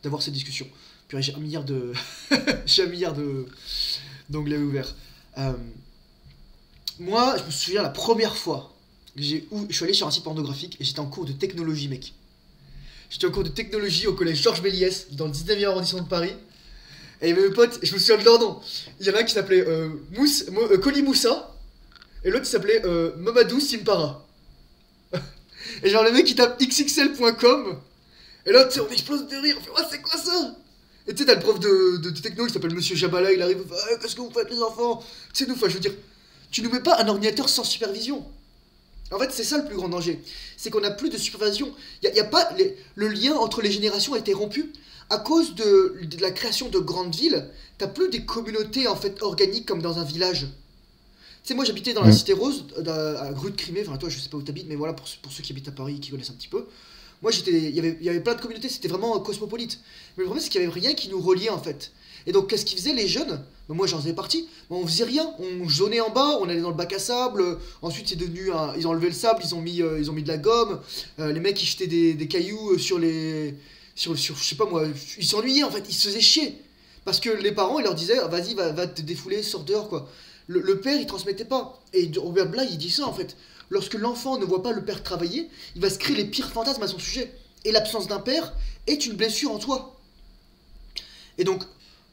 d'avoir cette discussion. Puis j'ai un milliard de... j'ai un milliard de d'onglets ouverts. Euh, Moi, je me souviens la première fois où je suis allé sur un site pornographique et j'étais en cours de technologie, mec. J'étais en cours de technologie au collège Georges Méliès, dans le 19e arrondissement de Paris. Et il y avait mes potes, je me souviens de leur nom. Il y en a un qui s'appelait Koli Moussa, et l'autre qui s'appelait Mamadou Simpara. Et genre, le mec il tape xxl.com, et là, tu sais, on explose de rire, on fait, oh, c'est quoi ça? Et tu sais, t'as le prof de techno, il s'appelle Monsieur Jabala, il arrive, il fait, ah, qu'est-ce que vous faites, les enfants? Tu sais, nous, enfin, je veux dire, tu nous mets pas un ordinateur sans supervision. En fait, c'est ça le plus grand danger. C'est qu'on n'a plus de supervision. Y a pas le lien entre les générations a été rompu. À cause de la création de grandes villes, t'as plus des communautés en fait organiques comme dans un village. Tu sais, moi j'habitais dans la Mm. cité rose, à Grue de Crimée, enfin toi je sais pas où t'habites, mais voilà pour ceux qui habitent à Paris, qui connaissent un petit peu. Moi il y avait plein de communautés, c'était vraiment cosmopolite. Mais le problème c'est qu'il y avait rien qui nous reliait en fait. Et donc qu'est-ce qu'ils faisaient les jeunes? Ben, moi j'en faisais partie. Ben, on faisait rien, on jaunait en bas, on allait dans le bac à sable. Ensuite c'est devenu ils ont enlevé le sable, ils ont mis de la gomme. Les mecs ils jetaient des cailloux sur les je sais pas moi, ils s'ennuyaient en fait, ils se faisaient chier. Parce que les parents ils leur disaient ah, vas-y va te défouler, sors dehors quoi. Le père il transmettait pas. Et Robert Bly il dit ça en fait. Lorsque l'enfant ne voit pas le père travailler, il va se créer les pires fantasmes à son sujet. Et l'absence d'un père est une blessure en toi. Et donc,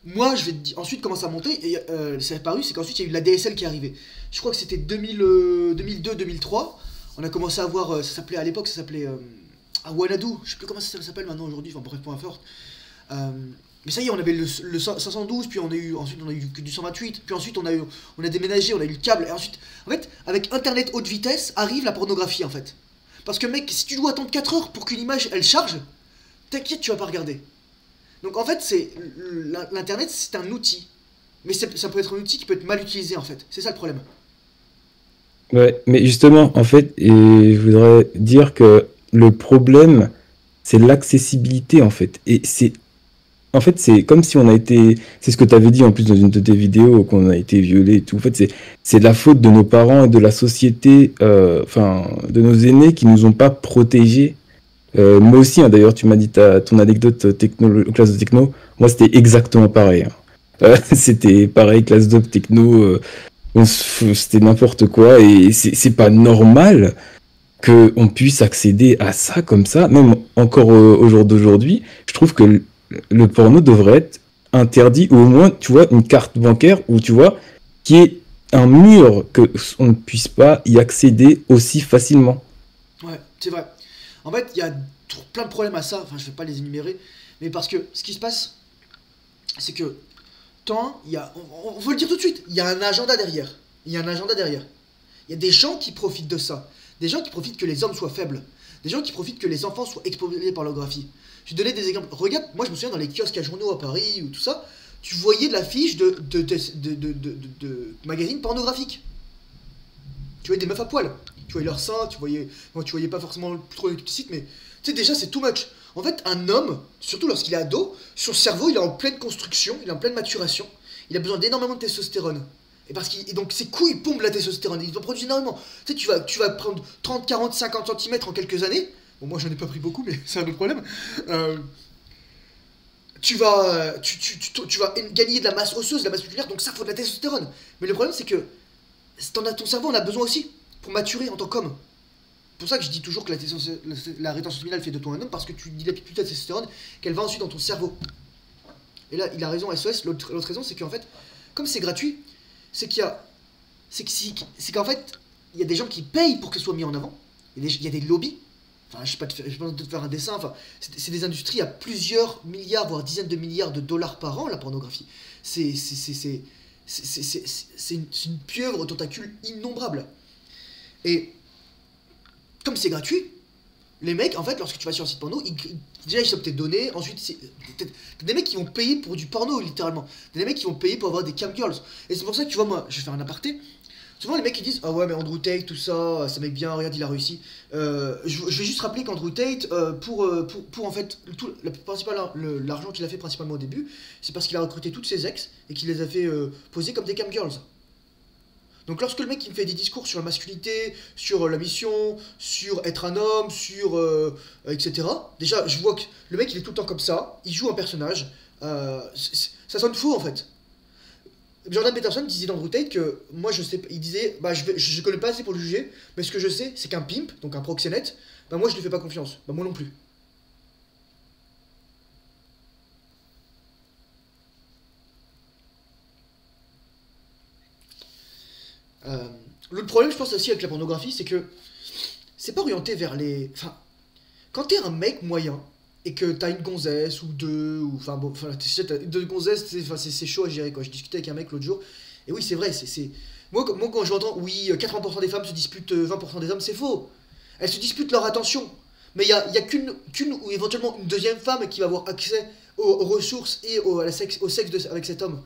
moi, je vais te dire ensuite comment ça a monté. Et c'est apparu, c'est qu'ensuite il y a eu la DSL qui est arrivée. Je crois que c'était 2002-2003. On a commencé à voir, ça s'appelait à l'époque, ça s'appelait Wanadu. Je sais plus comment ça s'appelle maintenant aujourd'hui, enfin bref, point fort. Euh, mais ça y est, on avait le 512, puis ensuite on a eu que du 128, puis ensuite on a déménagé, on a eu le câble, et ensuite, en fait, avec Internet haute vitesse, arrive la pornographie en fait. Parce que mec, si tu dois attendre 4 heures pour qu'une image elle charge, t'inquiète, tu vas pas regarder. Donc en fait, l'internet c'est un outil, mais ça peut être un outil qui peut être mal utilisé en fait. C'est ça le problème. Ouais, mais justement, en fait, et je voudrais dire que le problème, c'est l'accessibilité, en fait. En fait, c'est comme si on a été, c'est ce que tu avais dit en plus dans une de tes vidéos, qu'on a été violé et tout. En fait, c'est de la faute de nos parents et de la société, enfin, de nos aînés qui nous ont pas protégés. Moi aussi, hein, d'ailleurs, tu m'as dit ton anecdote classe de techno. Moi, c'était exactement pareil, hein. C'était pareil, classe de techno. C'était n'importe quoi et c'est pas normal qu'on puisse accéder à ça comme ça, même encore au jour d'aujourd'hui. Je trouve que le porno devrait être interdit, ou au moins, tu vois, une carte bancaire où tu vois, qui est un mur que on ne puisse pas y accéder aussi facilement. Ouais, c'est vrai. En fait, il y a plein de problèmes à ça, enfin je vais pas les énumérer, mais parce que ce qui se passe, c'est que tant, on veut le dire tout de suite, il y a un agenda derrière. Il y a un agenda derrière. Il y a des gens qui profitent de ça. Des gens qui profitent que les hommes soient faibles. Des gens qui profitent que les enfants soient exposés par pornographie. Je vais te donner des exemples. Regarde, moi je me souviens dans les kiosques à journaux à Paris ou tout ça, tu voyais de l'affiche de magazines pornographiques. Tu voyais des meufs à poil. Tu voyais leurs seins, bon, tu voyais pas forcément trop explicite, mais tu sais, déjà c'est too much. En fait, un homme, surtout lorsqu'il est ado, son cerveau il est en pleine construction, il est en pleine maturation, il a besoin d'énormément de testostérone. Et donc ses couilles pompent la testostérone, ils en produisent énormément. Tu sais, tu vas prendre 30, 40, 50 centimètres en quelques années. Bon, moi j'en ai pas pris beaucoup, mais c'est un autre problème. Euh, tu vas gagner de la masse osseuse, de la masse musculaire, donc ça faut de la testostérone. Mais le problème c'est que ton cerveau en a besoin aussi pour maturer en tant qu'homme. C'est pour ça que je dis toujours que la rétention séminale fait de toi un homme, parce que tu dilapides plus ta testostérone, qu'elle va ensuite dans ton cerveau. Et là, il a raison, SOS. L'autre raison, c'est qu'en fait, comme c'est gratuit, c'est qu'il y a. C'est qu'en fait, il y a des gens qui payent pour que ce soit mis en avant. Il y a des lobbies. Enfin, je sais pas de te faire un dessin. Enfin, c'est des industries à plusieurs milliards, voire dizaines de milliards de dollars par an, la pornographie. C'est une pieuvre aux tentacules innombrables. Et comme c'est gratuit, les mecs, en fait, lorsque tu vas sur un site porno, déjà ils stoppent tes données, ensuite, t'as des mecs qui vont payer pour du porno, littéralement. T'as des mecs qui vont payer pour avoir des camgirls. Et c'est pour ça que tu vois, moi, je vais faire un aparté. Souvent, les mecs ils disent ah ouais, mais Andrew Tate, tout ça, ça met bien, regarde, il a réussi. Je vais juste rappeler qu'Andrew Tate, pour en fait, l'argent qu'il a fait principalement au début, c'est parce qu'il a recruté toutes ses ex et qu'il les a fait poser comme des camgirls. Donc lorsque le mec il me fait des discours sur la masculinité, sur la mission, sur être un homme, sur etc. Déjà, je vois que le mec il est tout le temps comme ça, il joue un personnage, ça sonne faux en fait. Jordan Peterson disait dans Brutate que moi je sais, il disait bah je connais pas assez pour le juger, mais ce que je sais c'est qu'un pimp, donc un proxénète, bah moi je lui fais pas confiance, bah moi non plus. Euh, L'autre problème je pense aussi avec la pornographie c'est que c'est pas orienté vers les, enfin quand t'es un mec moyen et que t'as une gonzesse ou deux, ou enfin bon, enfin t'as deux gonzesses, c'est chaud à gérer quoi. Je discutais avec un mec l'autre jour, et oui c'est vrai, moi quand j'entends oui 80% des femmes se disputent 20% des hommes, c'est faux. Elles se disputent leur attention, mais y a qu'une ou éventuellement une deuxième femme qui va avoir accès aux ressources et au sexe avec cet homme.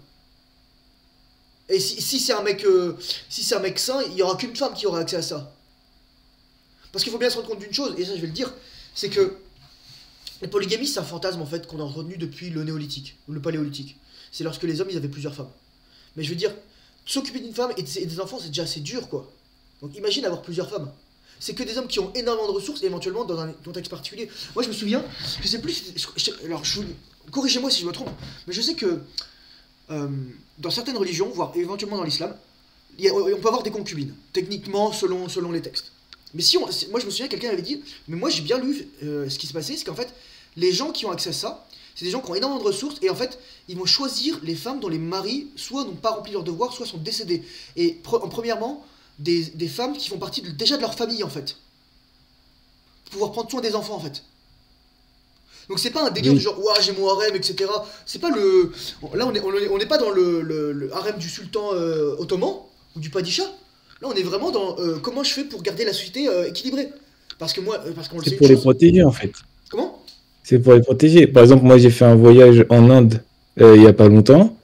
Et si c'est un mec sain, il y aura qu'une femme qui aura accès à ça. Parce qu'il faut bien se rendre compte d'une chose, et ça je vais le dire, c'est que la polygamie, c'est un fantasme en fait qu'on a retenu depuis le néolithique, ou le paléolithique. C'est lorsque les hommes ils avaient plusieurs femmes. Mais je veux dire, s'occuper d'une femme et des enfants, c'est déjà assez dur quoi. Donc imagine avoir plusieurs femmes. C'est que des hommes qui ont énormément de ressources et éventuellement dans un contexte particulier. Moi je me souviens, je sais plus, alors corrigez-moi si je me trompe, mais je sais que dans certaines religions, voire éventuellement dans l'islam, on peut avoir des concubines, techniquement selon les textes. Mais moi je me souviens, quelqu'un avait dit, mais moi j'ai bien lu ce qui se passait, c'est qu'en fait, les gens qui ont accès à ça, c'est des gens qui ont énormément de ressources, et en fait, ils vont choisir les femmes dont les maris soit n'ont pas rempli leurs devoirs, soit sont décédés. Et premièrement, des femmes qui font partie déjà de leur famille en fait. Pour pouvoir prendre soin des enfants en fait. Donc c'est pas un délire Oui. du genre, ouah j'ai mon harem, etc. C'est pas le. Là on n'est pas dans le harem du sultan ottoman, ou du padishah. Là, on est vraiment dans comment je fais pour garder la société équilibrée. Parce qu'on le C'est sait une pour les chose. protéger en fait. Comment? C'est pour les protéger. Par exemple, moi j'ai fait un voyage en Inde il y a pas longtemps.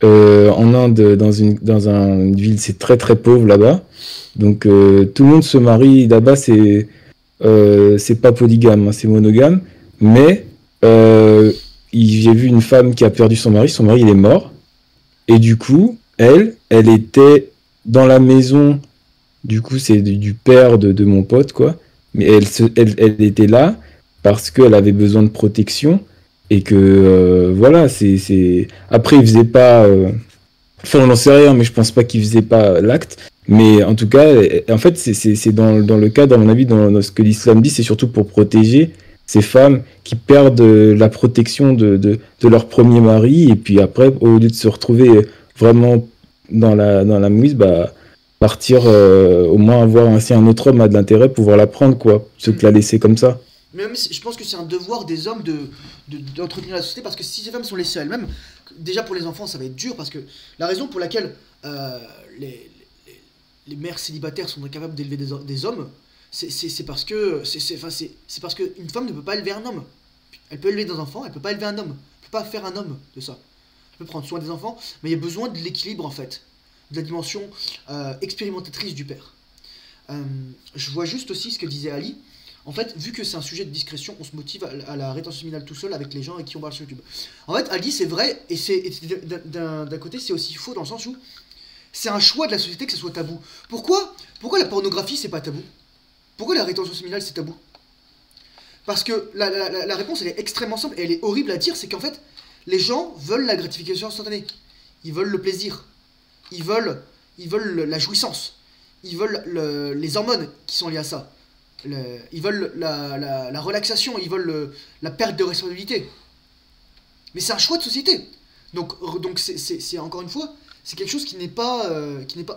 En Inde, une ville, c'est très très pauvre là-bas. Donc tout le monde se marie là-bas, c'est pas polygame, hein, c'est monogame. Mais euh, j'ai vu une femme qui a perdu son mari il est mort. Et du coup, elle était dans la maison, du coup c'est du père de mon pote, quoi. Mais elle était là parce qu'elle avait besoin de protection et que, voilà, Après, il faisait pas... Enfin, on n'en sait rien, mais je pense pas qu'il faisait pas l'acte. Mais en tout cas, en fait, c'est dans le cadre, à mon avis, dans ce que l'islam dit, c'est surtout pour protéger ces femmes qui perdent la protection de leur premier mari. Et puis après, au lieu de se retrouver vraiment dans la mouise, bah, partir, au moins avoir ainsi un autre homme a de l'intérêt, pouvoir la prendre, quoi, plutôt que la laisser comme ça. Mais même, je pense que c'est un devoir des hommes d'entretenir la société parce que si ces femmes sont laissées à elles-mêmes, déjà pour les enfants ça va être dur parce que la raison pour laquelle les mères célibataires sont incapables d'élever des hommes, c'est parce que c'est parce qu'une femme ne peut pas élever un homme. Elle peut élever des enfants, elle peut pas élever un homme. Elle peut pas faire un homme de ça. Elle peut prendre soin des enfants, mais il y a besoin de l'équilibre en fait, de la dimension expérimentatrice du père. Je vois juste aussi ce que disait Ali. En fait, vu que c'est un sujet de discrétion, on se motive à la rétention séminale tout seul avec les gens avec qui on parle sur YouTube. En fait, Ali, c'est vrai, d'un côté, c'est aussi faux dans le sens où c'est un choix de la société que ce soit tabou. Pourquoi la pornographie, c'est pas tabou? Pourquoi la rétention séminale, c'est tabou? Parce que la réponse, elle est extrêmement simple et elle est horrible à dire, c'est qu'en fait, les gens veulent la gratification instantanée. Ils veulent le plaisir. Ils veulent, ils veulent la jouissance. Ils veulent les hormones qui sont liées à ça. Ils veulent la relaxation, ils veulent la perte de responsabilité. Mais c'est un choix de société. Donc c'est encore une fois, c'est quelque chose qui n'est pas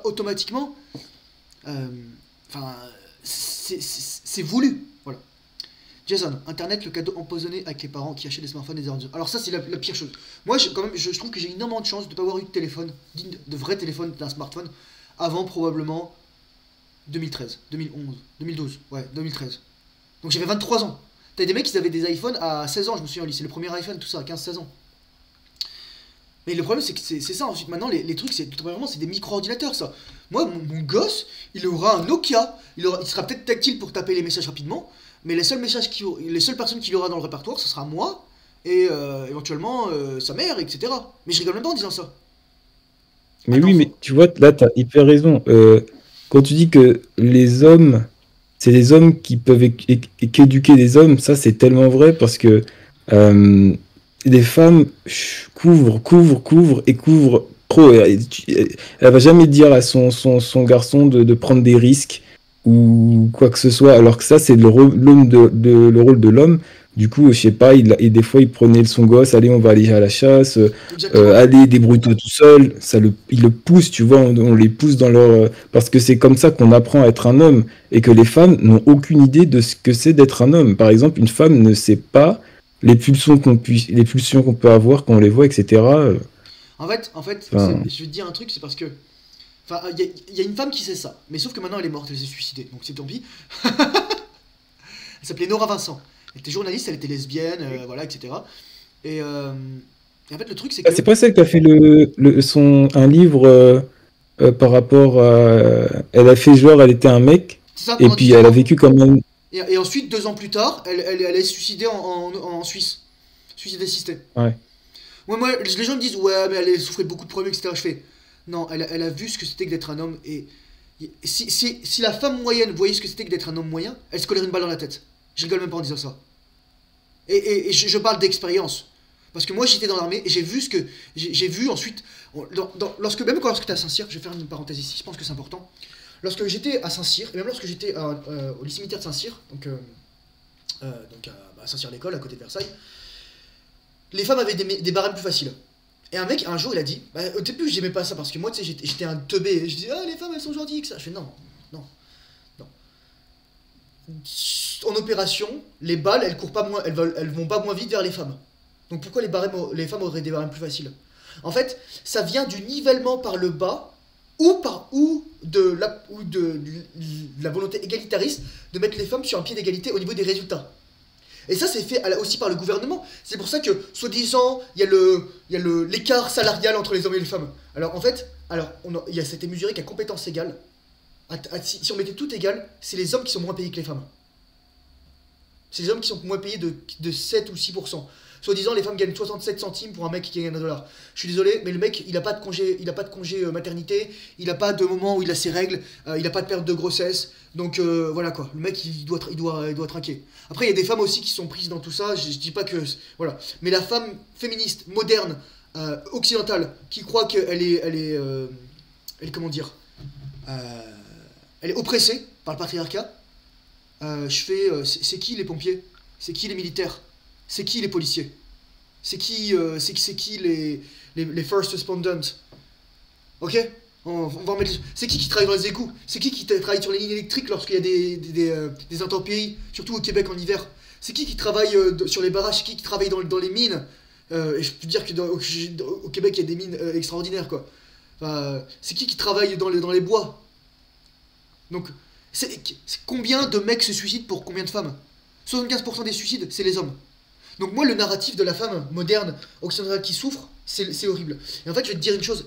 automatiquement. Enfin, c'est voulu. Voilà. Jason, Internet, le cadeau empoisonné avec les parents qui achètent des smartphones et des ordinateurs. Alors ça, c'est la pire chose. Moi, je trouve que j'ai énormément de chance de ne pas avoir eu de téléphone, de vrai téléphone, d'un smartphone, avant probablement 2013, 2011, 2012, ouais, 2013. Donc j'avais 23 ans. T'as des mecs qui avaient des iPhones à 16 ans, je me souviens au lycée, le premier iPhone, tout ça, à 15-16 ans. Mais le problème, c'est que c'est ça, ensuite, maintenant, les trucs, c'est des micro-ordinateurs, ça. Moi, mon gosse, il aura un Nokia, il sera peut-être tactile pour taper les messages rapidement, mais les seules personnes qu'il aura dans le répertoire, ce sera moi, et éventuellement sa mère, etc. Mais je rigole même pas en disant ça. Mais un oui, enfant. mais tu vois, là, tu as hyper raison. Quand tu dis que les hommes, c'est les hommes qui peuvent qu'éduquer les hommes, ça, c'est tellement vrai parce que euh, les femmes couvrent et couvrent trop. Elle va jamais dire à son garçon de prendre des risques ou quoi que ce soit, alors que ça, c'est le rôle de l'homme. Du coup, je sais pas, et des fois, il prenait son gosse, allez, on va aller à la chasse. Exactement. Allez, débrouille-toi tout seul, il le pousse, tu vois, on les pousse dans leur... parce que c'est comme ça qu'on apprend à être un homme, et que les femmes n'ont aucune idée de ce que c'est d'être un homme. Par exemple, une femme ne sait pas les pulsions qu'on peut avoir quand on les voit, etc. En fait, Enfin, je vais te dire un truc, c'est parce que. Enfin, il y a une femme qui sait ça, mais sauf que maintenant elle est morte, elle s'est suicidée, donc c'est tant pis. Elle s'appelait Nora Vincent. Elle était journaliste, elle était lesbienne, voilà, etc. Et, euh, et en fait, le truc, c'est c'est que. pas celle qui a fait un livre par rapport à... Elle a fait genre, elle était un mec, C'est ça, et pendant puis 18 elle a mois. vécu comme un... Et ensuite, 2 ans plus tard, elle est suicidée en Suisse. Suicide assisté. Ouais. Moi, les gens me disent, ouais, mais elle souffrait de beaucoup de problèmes, etc. Je fais, non, elle a vu ce que c'était que d'être un homme. Et si la femme moyenne voyait ce que c'était que d'être un homme moyen, elle se collerait une balle dans la tête. Je rigole même pas en disant ça. Et je parle d'expérience. Parce que moi, j'étais dans l'armée et j'ai vu ce que. J'ai vu ensuite. Lorsque tu es à Saint-Cyr, je vais faire une parenthèse ici, je pense que c'est important. Lorsque j'étais à Saint-Cyr, et même lorsque j'étais au lycée militaire de Saint-Cyr, donc à Saint-Cyr-l'École, à côté de Versailles, les femmes avaient des barèmes plus faciles. Et un mec, un jour, il a dit, au début, j'aimais pas ça parce que moi, tu sais, j'étais un teubé. Et je disais, ah, les femmes, elles sont gentilles, que ça. Je fais, non, non, non. En opération, les balles, elles courent pas moins, elles vont pas moins vite vers les femmes. Donc pourquoi les femmes auraient des barèmes plus faciles? En fait, ça vient du nivellement par le bas ou de la volonté égalitariste de mettre les femmes sur un pied d'égalité au niveau des résultats. Et ça, c'est fait aussi par le gouvernement. C'est pour ça que, soi-disant, l'écart salarial entre les hommes et les femmes. Alors, en fait, il y a cette mesuré qu'à compétence égale, si on mettait tout égal, c'est les hommes qui sont moins payés que les femmes. C'est les hommes qui sont moins payés de 7 ou 6%. Soi-disant, les femmes gagnent 67 centimes pour un mec qui gagne 1 dollar. Je suis désolé, mais le mec, il a pas de congé maternité, il a pas de moment où il a ses règles, il a pas de perte de grossesse. Donc voilà quoi, le mec il doit trinquer. Après, il y a des femmes aussi qui sont prises dans tout ça, je dis pas que. Voilà. Mais la femme féministe, moderne, occidentale, qui croit comment dire, euh, elle est oppressée par le patriarcat, c'est qui les pompiers? C'est qui les militaires? C'est qui les policiers? C'est qui les first respondents? Ok. On va en mettre. C'est qui travaille dans les égouts? C'est qui travaille sur les lignes électriques lorsqu'il y a des intempéries, surtout au Québec en hiver? C'est qui travaille sur les barrages? C'est qui travaille dans les mines? Et je peux dire que au Québec, il y a des mines extraordinaires, quoi. Enfin, c'est qui travaille dans les bois? Donc, combien de mecs se suicident pour combien de femmes? 75% des suicides, c'est les hommes. Donc moi, le narratif de la femme moderne, occidentale qui souffre, c'est horrible. Et en fait, je vais te dire une chose.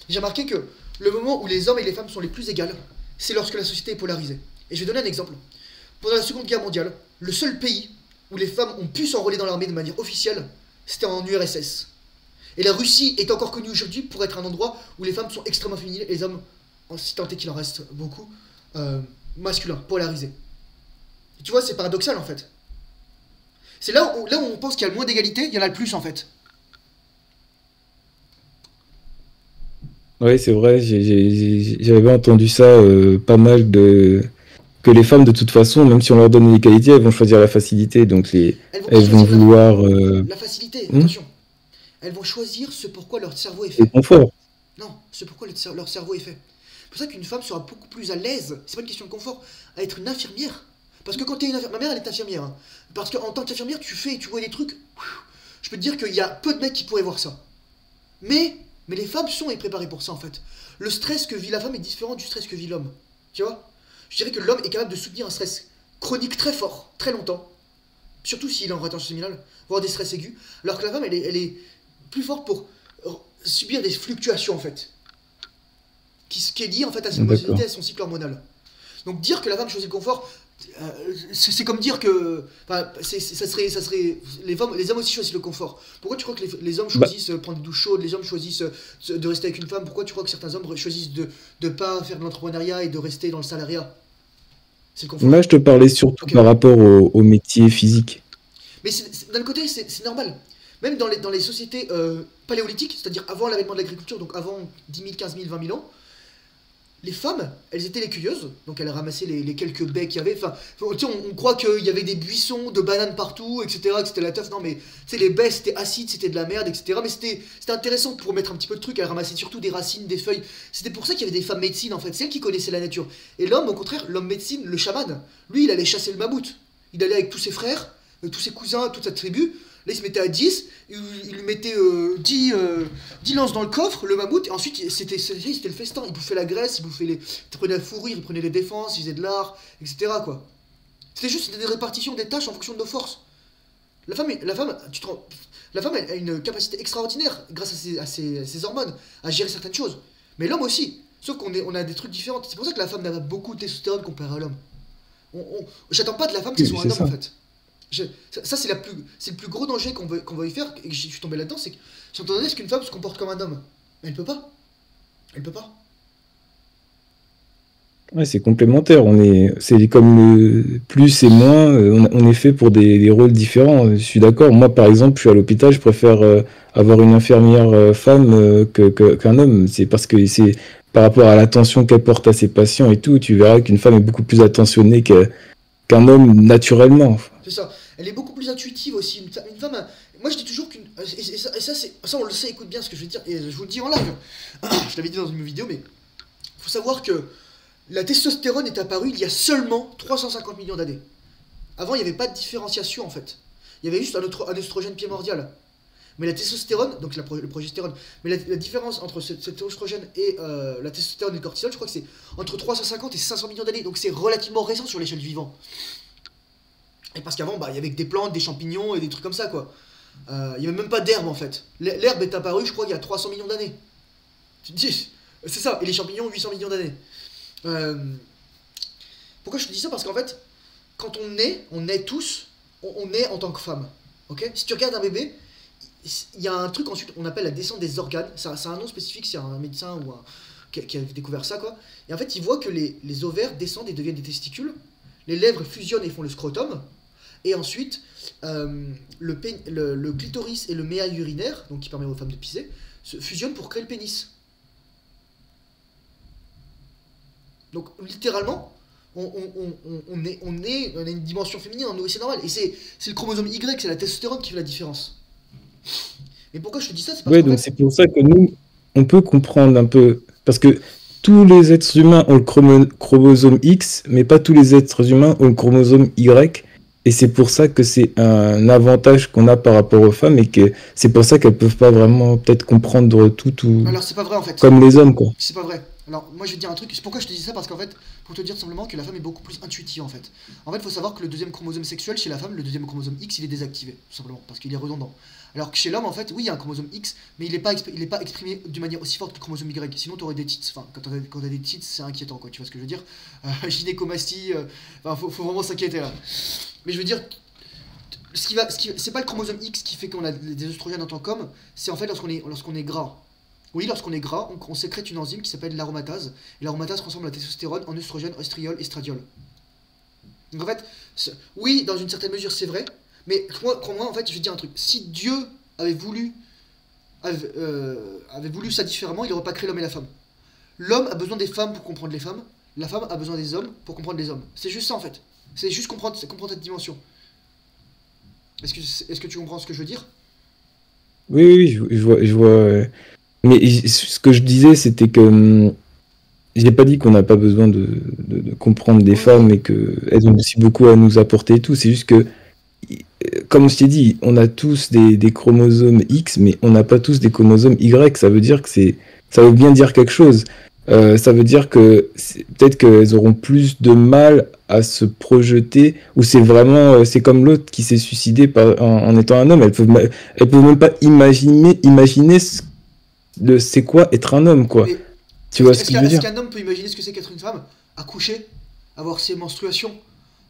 J'ai remarqué que le moment où les hommes et les femmes sont les plus égales, c'est lorsque la société est polarisée. Et je vais donner un exemple. Pendant la Seconde Guerre mondiale, le seul pays où les femmes ont pu s'enrôler dans l'armée de manière officielle, c'était en URSS. Et la Russie est encore connue aujourd'hui pour être un endroit où les femmes sont extrêmement féminines et les hommes, si tant est qu'il en reste beaucoup, euh, masculins, polarisés. Et tu vois, c'est paradoxal en fait. C'est là où on pense qu'il y a le moins d'égalité, il y en a le plus en fait. Ouais, c'est vrai, j'avais entendu ça pas mal que les femmes, de toute façon, même si on leur donne l'égalité, elles vont choisir la facilité. Donc, Elles vont pas elles vont choisir vouloir la facilité, hmm, attention. Elles vont choisir ce pourquoi leur cerveau est le fait. confort. Non, ce pourquoi leur cerveau est fait. C'est pour ça qu'une femme sera beaucoup plus à l'aise, c'est pas une question de confort, à être une infirmière. Parce que quand t'es une infirmière, ma mère elle est infirmière, hein. Parce qu'en tant qu'infirmière, tu vois des trucs, je peux te dire qu'il y a peu de mecs qui pourraient voir ça. Mais les femmes sont préparées pour ça en fait. Le stress que vit la femme est différent du stress que vit l'homme. Tu vois? Je dirais que l'homme est capable de soutenir un stress chronique très fort, très longtemps, surtout s'il est en rétention séminale, voire des stress aigus, alors que la femme elle est plus forte pour subir des fluctuations en fait, qui est lié en fait à sa D'accord. émotionnalité, à son cycle hormonal. Donc dire que la femme choisit le confort, C'est comme dire que. Enfin, ça serait les hommes aussi choisissent le confort. Pourquoi tu crois que les hommes Bah, choisissent prendre des douches chaudes, les hommes choisissent de rester avec une femme? Pourquoi tu crois que certains hommes choisissent de pas faire de l'entrepreneuriat et de rester dans le salariat? C'est le moi, confort. je te parlais surtout Ok. par rapport au métier physique. Mais d'un côté, c'est normal. Même dans les sociétés paléolithiques, c'est-à-dire avant l'avènement de l'agriculture, donc avant 10 000, 15 000, 20 000 ans, les femmes, elles étaient les cueilleuses, donc elles ramassaient les quelques baies qu'il y avait. Enfin, tu sais, on croit qu'il y avait des buissons de bananes partout, etc., que c'était la teuf. Non, mais tu sais, les baies, c'était acide, c'était de la merde, etc. Mais c'était intéressant pour mettre un petit peu de trucs. Elles ramassaient surtout des racines, des feuilles. C'était pour ça qu'il y avait des femmes médecines, en fait. C'est elles qui connaissaient la nature. Et l'homme, au contraire, l'homme médecine, le chaman, lui, il allait chasser le mammouth. Il allait avec tous ses frères, tous ses cousins, toute sa tribu. Là, il se mettait à 10, il lui mettait 10 lances dans le coffre, le mammouth, et ensuite c'était le festin. Il bouffait la graisse, il prenait la fourrure, il prenait les défenses, il faisait de l'art, etc. quoi. C'était des répartitions des tâches en fonction de nos forces. La femme elle a une capacité extraordinaire grâce à ses hormones à gérer certaines choses. Mais l'homme aussi. Sauf on a des trucs différents. C'est pour ça que la femme n'a pas beaucoup de testostérone comparé à l'homme. J'attends pas de la femme que ce Oui, soit un c'est homme en ça. fait. Ça, c'est le plus gros danger qu'on va y faire, et que je suis tombé là-dedans, c'est que j'entendais est-ce qu'une femme se comporte comme un homme. Mais elle peut pas. Elle peut pas. Ouais, c'est complémentaire. C'est comme le plus et moins. On est fait pour des rôles différents. Je suis d'accord. Moi, par exemple, je suis à l'hôpital, je préfère avoir une infirmière femme qu'un homme. C'est parce que c'est par rapport à l'attention qu'elle porte à ses patients et tout. Tu verras qu'une femme est beaucoup plus attentionnée qu'un homme naturellement. C'est ça. Elle est beaucoup plus intuitive aussi. Une femme. Moi, je dis toujours qu'une. Ça, on le sait, écoute bien ce que je vais dire. Et je vous le dis en live. Je l'avais dit dans une vidéo, mais faut savoir que la testostérone est apparue il y a seulement 350 millions d'années. Avant, il n'y avait pas de différenciation en fait. Il y avait juste un oestrogène primordial. Mais la testostérone, donc le progestérone, mais la différence entre cet oestrogène et la testostérone et le cortisol, je crois que c'est entre 350 et 500 millions d'années. Donc c'est relativement récent sur l'échelle du vivant. Et parce qu'avant, bah, il y avait que des plantes, des champignons et des trucs comme ça, quoi. Il n'y avait même pas d'herbe en fait. L'herbe est apparue, je crois, il y a 300 millions d'années. Tu te dis, c'est ça. Et les champignons, 800 millions d'années. Euh, Pourquoi je te dis ça? Parce qu'en fait, quand on naît tous, on naît en tant que femme. Ok? Si tu regardes un bébé, il y a un truc ensuite, on appelle la descente des organes. Ça a un nom spécifique, c'est un médecin qui a découvert ça, quoi. Et en fait, il voit que les ovaires descendent et deviennent des testicules. Les lèvres fusionnent et font le scrotum. Et ensuite, le clitoris et le méa urinaire, donc qui permet aux femmes de pisser, se fusionnent pour créer le pénis. Donc littéralement, on a une dimension féminine en nous et c'est normal. Et c'est le chromosome Y, c'est la testostérone qui fait la différence. Mais pourquoi je te dis ça? C'est parce Ouais, qu'en donc fait, c'est pour ça que nous, on peut comprendre un peu. Parce que tous les êtres humains ont le chromosome X, mais pas tous les êtres humains ont le chromosome Y. Et c'est pour ça que c'est un avantage qu'on a par rapport aux femmes et que c'est pour ça qu'elles peuvent pas vraiment peut-être comprendre tout alors c'est pas vrai en fait. comme les hommes, quoi. C'est pas vrai. Alors, moi je vais te dire un truc. C'est pourquoi je te dis ça? Parce qu'en fait, pour te dire simplement que la femme est beaucoup plus intuitive en fait. En fait, il faut savoir que le deuxième chromosome sexuel chez la femme, le deuxième chromosome X, il est désactivé, tout simplement, parce qu'il est redondant. Alors que chez l'homme, en fait, oui, il y a un chromosome X, mais il est pas exprimé d'une manière aussi forte que le chromosome Y. Sinon, tu aurais des titres. Enfin, quand t'as des titres, c'est inquiétant, quoi. Tu vois ce que je veux dire? Gynécomastie, enfin, faut vraiment s'inquiéter là. Mais je veux dire, c'est pas le chromosome X qui fait qu'on a des oestrogènes en tant qu'homme, c'est en fait lorsqu'on est gras. Oui, lorsqu'on est gras, on sécrète une enzyme qui s'appelle l'aromatase. Et l'aromatase transforme la testostérone en œstrogène, estriol, estradiol. Donc en fait, oui, dans une certaine mesure, c'est vrai. Mais crois-moi, en fait, je vais te dire un truc. Si Dieu avait voulu, avait voulu ça différemment, il n'aurait pas créé l'homme et la femme. L'homme a besoin des femmes pour comprendre les femmes. La femme a besoin des hommes pour comprendre les hommes. C'est juste ça, en fait. C'est juste comprendre cette dimension. Est-ce que tu comprends ce que je veux dire? Oui, oui, oui, je vois. Mais ce que je disais, c'était que j'ai pas dit qu'on n'a pas besoin de comprendre des Oui, oui. femmes et qu'elles ont aussi beaucoup à nous apporter et tout. C'est juste que, comme je t'ai dit, on a tous des chromosomes X, mais on n'a pas tous des chromosomes Y. Ça veut dire que ça veut bien dire quelque chose. Ça veut dire que peut-être qu'elles auront plus de mal à se projeter, ou c'est vraiment, c'est comme l'autre qui s'est suicidé en étant un homme. Elles peuvent même pas imaginer c'est quoi être un homme, quoi. Mais Tu vois ce que je veux est-ce dire? qu'un homme peut imaginer ce que c'est qu'être une femme? Accoucher? Avoir ses menstruations?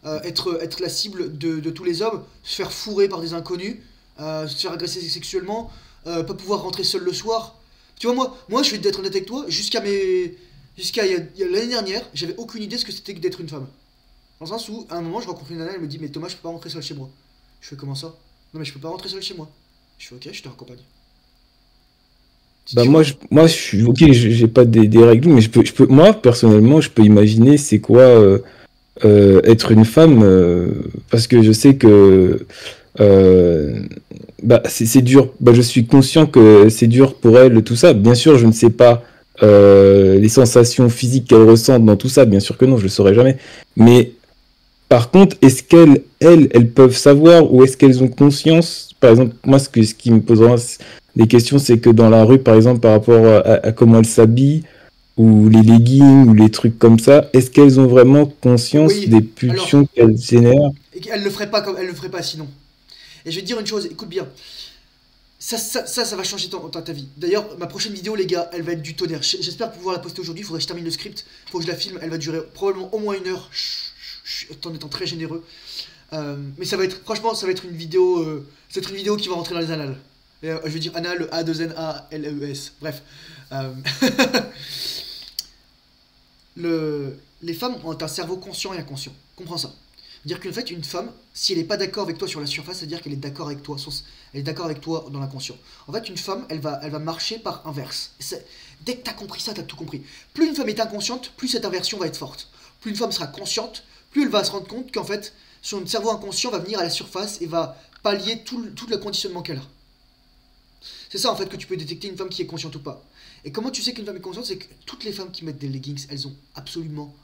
être la cible de tous les hommes, se faire fourrer par des inconnus, se faire agresser sexuellement, pas pouvoir rentrer seul le soir. Tu vois, moi je vais être honnête avec toi, jusqu'à l'année dernière, j'avais aucune idée de ce que c'était que d'être une femme. Dans le sens où, à un moment, je rencontre une nana, elle me dit, mais Thomas, je peux pas rentrer seul chez moi. Je fais, comment ça? Non, mais je peux pas rentrer seul chez moi. Je fais, ok, je te raccompagne. Bah Tu moi, vois? moi, je suis ok, j'ai pas des règles, mais moi personnellement, je peux imaginer c'est quoi être une femme, parce que je sais que euh, bah c'est dur. Bah je suis conscient que c'est dur pour elle tout ça. Bien sûr, je ne sais pas les sensations physiques qu'elle ressent dans tout ça. Bien sûr que non, je le saurais jamais. Mais par contre, est-ce elles peuvent savoir ou est-ce qu'elles ont conscience? Par exemple, moi, ce qui me posera des questions, c'est que dans la rue, par exemple, par rapport à comment elles s'habillent, ou les leggings, ou les trucs comme ça, est-ce qu'elles ont vraiment conscience Oui, des alors, pulsions qu'elles génèrent? elle le ferait pas comme, elle le ferait pas sinon. Et je vais te dire une chose, écoute bien. Ça va changer ta vie. D'ailleurs, ma prochaine vidéo, les gars, elle va être du tonnerre. J'espère pouvoir la poster aujourd'hui. Il faudrait que je termine le script. Il faut que je la filme. Elle va durer probablement au moins 1 heure. En étant très généreux. Mais ça va être, franchement, ça va être une vidéo. Ça va être une vidéo qui va rentrer dans les annales. Et, je veux dire annales, A2NALES. Bref. Euh, les femmes ont un cerveau conscient et inconscient. Comprends ça. Dire qu'en fait, une femme, si elle n'est pas d'accord avec toi sur la surface, c'est-à-dire qu'elle est d'accord avec toi, elle est d'accord avec toi dans l'inconscient. En fait, une femme, elle va marcher par inverse. Dès que tu as compris ça, tu as tout compris. Plus une femme est inconsciente, plus cette inversion va être forte. Plus une femme sera consciente, plus elle va se rendre compte qu'en fait, son cerveau inconscient va venir à la surface et va pallier tout le conditionnement qu'elle a. C'est ça en fait que tu peux détecter une femme qui est consciente ou pas. Et comment tu sais qu'une femme est consciente? C'est que toutes les femmes qui mettent des leggings, elles ont absolument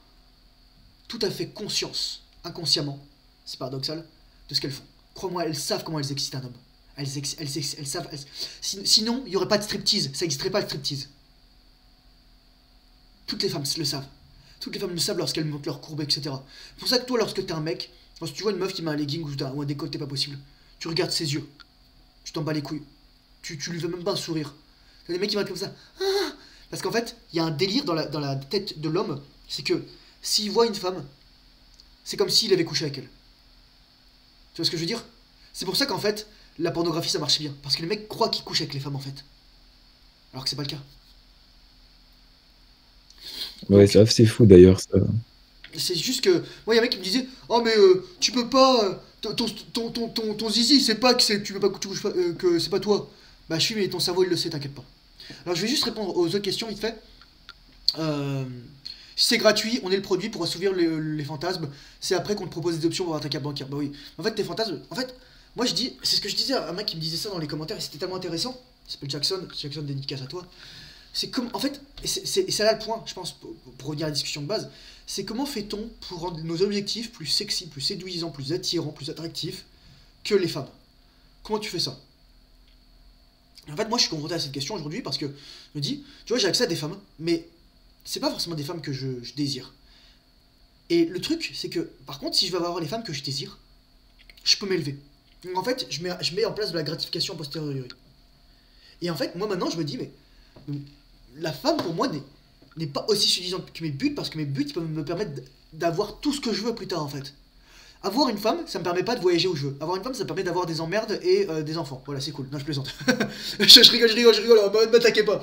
tout à fait conscience, inconsciemment, c'est paradoxal, de ce qu'elles font. Crois-moi, elles savent comment elles excitent un homme. Elles savent. Sinon, il n'y aurait pas de striptease. Ça n'existerait pas le striptease. Toutes les femmes le savent. Toutes les femmes le savent lorsqu'elles montent leur courbe, etc. C'est pour ça que toi, lorsque t'es un mec, lorsque tu vois une meuf qui met un legging ou un décolleté pas possible, tu regardes ses yeux. Tu t'en bats les couilles. Tu lui fais même pas un sourire. T'as des mecs qui vont être comme ça. Ah. Parce qu'en fait, il y a un délire dans la tête de l'homme. C'est que s'il voit une femme, c'est comme s'il avait couché avec elle. Tu vois ce que je veux dire? C'est pour ça qu'en fait, la pornographie ça marche bien. Parce que les mecs croient qu'ils couchent avec les femmes en fait. Alors que c'est pas le cas. Ouais, Donc, c'est fou d'ailleurs ça. c'est juste que. Moi, il y a un mec qui me disait, oh, mais tu peux pas. Ton zizi, c'est pas que tu peux pas que tu couches pas, que c'est pas toi. Bah, je suis, mais ton cerveau il le sait, t'inquiète pas. Alors, je vais juste répondre aux autres questions vite fait. Euh, Si c'est gratuit, on est le produit pour assouvir les fantasmes. C'est après qu'on te propose des options pour avoir ta carte bancaire. Bah oui. En fait, tes fantasmes. En fait, moi je dis. C'est ce que je disais à un mec qui me disait ça dans les commentaires et c'était tellement intéressant. Il s'appelle Jackson. Jackson, dédicace à toi. C'est comme. En fait, et c'est là le point, je pense, pour revenir à la discussion de base. C'est comment fait-on pour rendre nos objectifs plus sexy, plus séduisants, plus attirants, plus attractifs que les femmes? Comment tu fais ça? En fait, moi je suis confronté à cette question aujourd'hui parce que je me dis, tu vois, j'ai accès à des femmes, mais c'est pas forcément des femmes que je désire. Et le truc, c'est que, par contre, si je veux avoir les femmes que je désire, je peux m'élever. Donc en fait, je mets en place de la gratification a posteriori. Et en fait, moi maintenant, je me dis, mais la femme, pour moi, n'est pas aussi suffisante que mes buts, parce que mes buts, ils peuvent me permettre d'avoir tout ce que je veux plus tard, en fait. Avoir une femme, ça me permet pas de voyager où je veux. Avoir une femme, ça me permet d'avoir des emmerdes et des enfants. Voilà, c'est cool. Non, je plaisante. Je rigole, ne m'attaquez pas.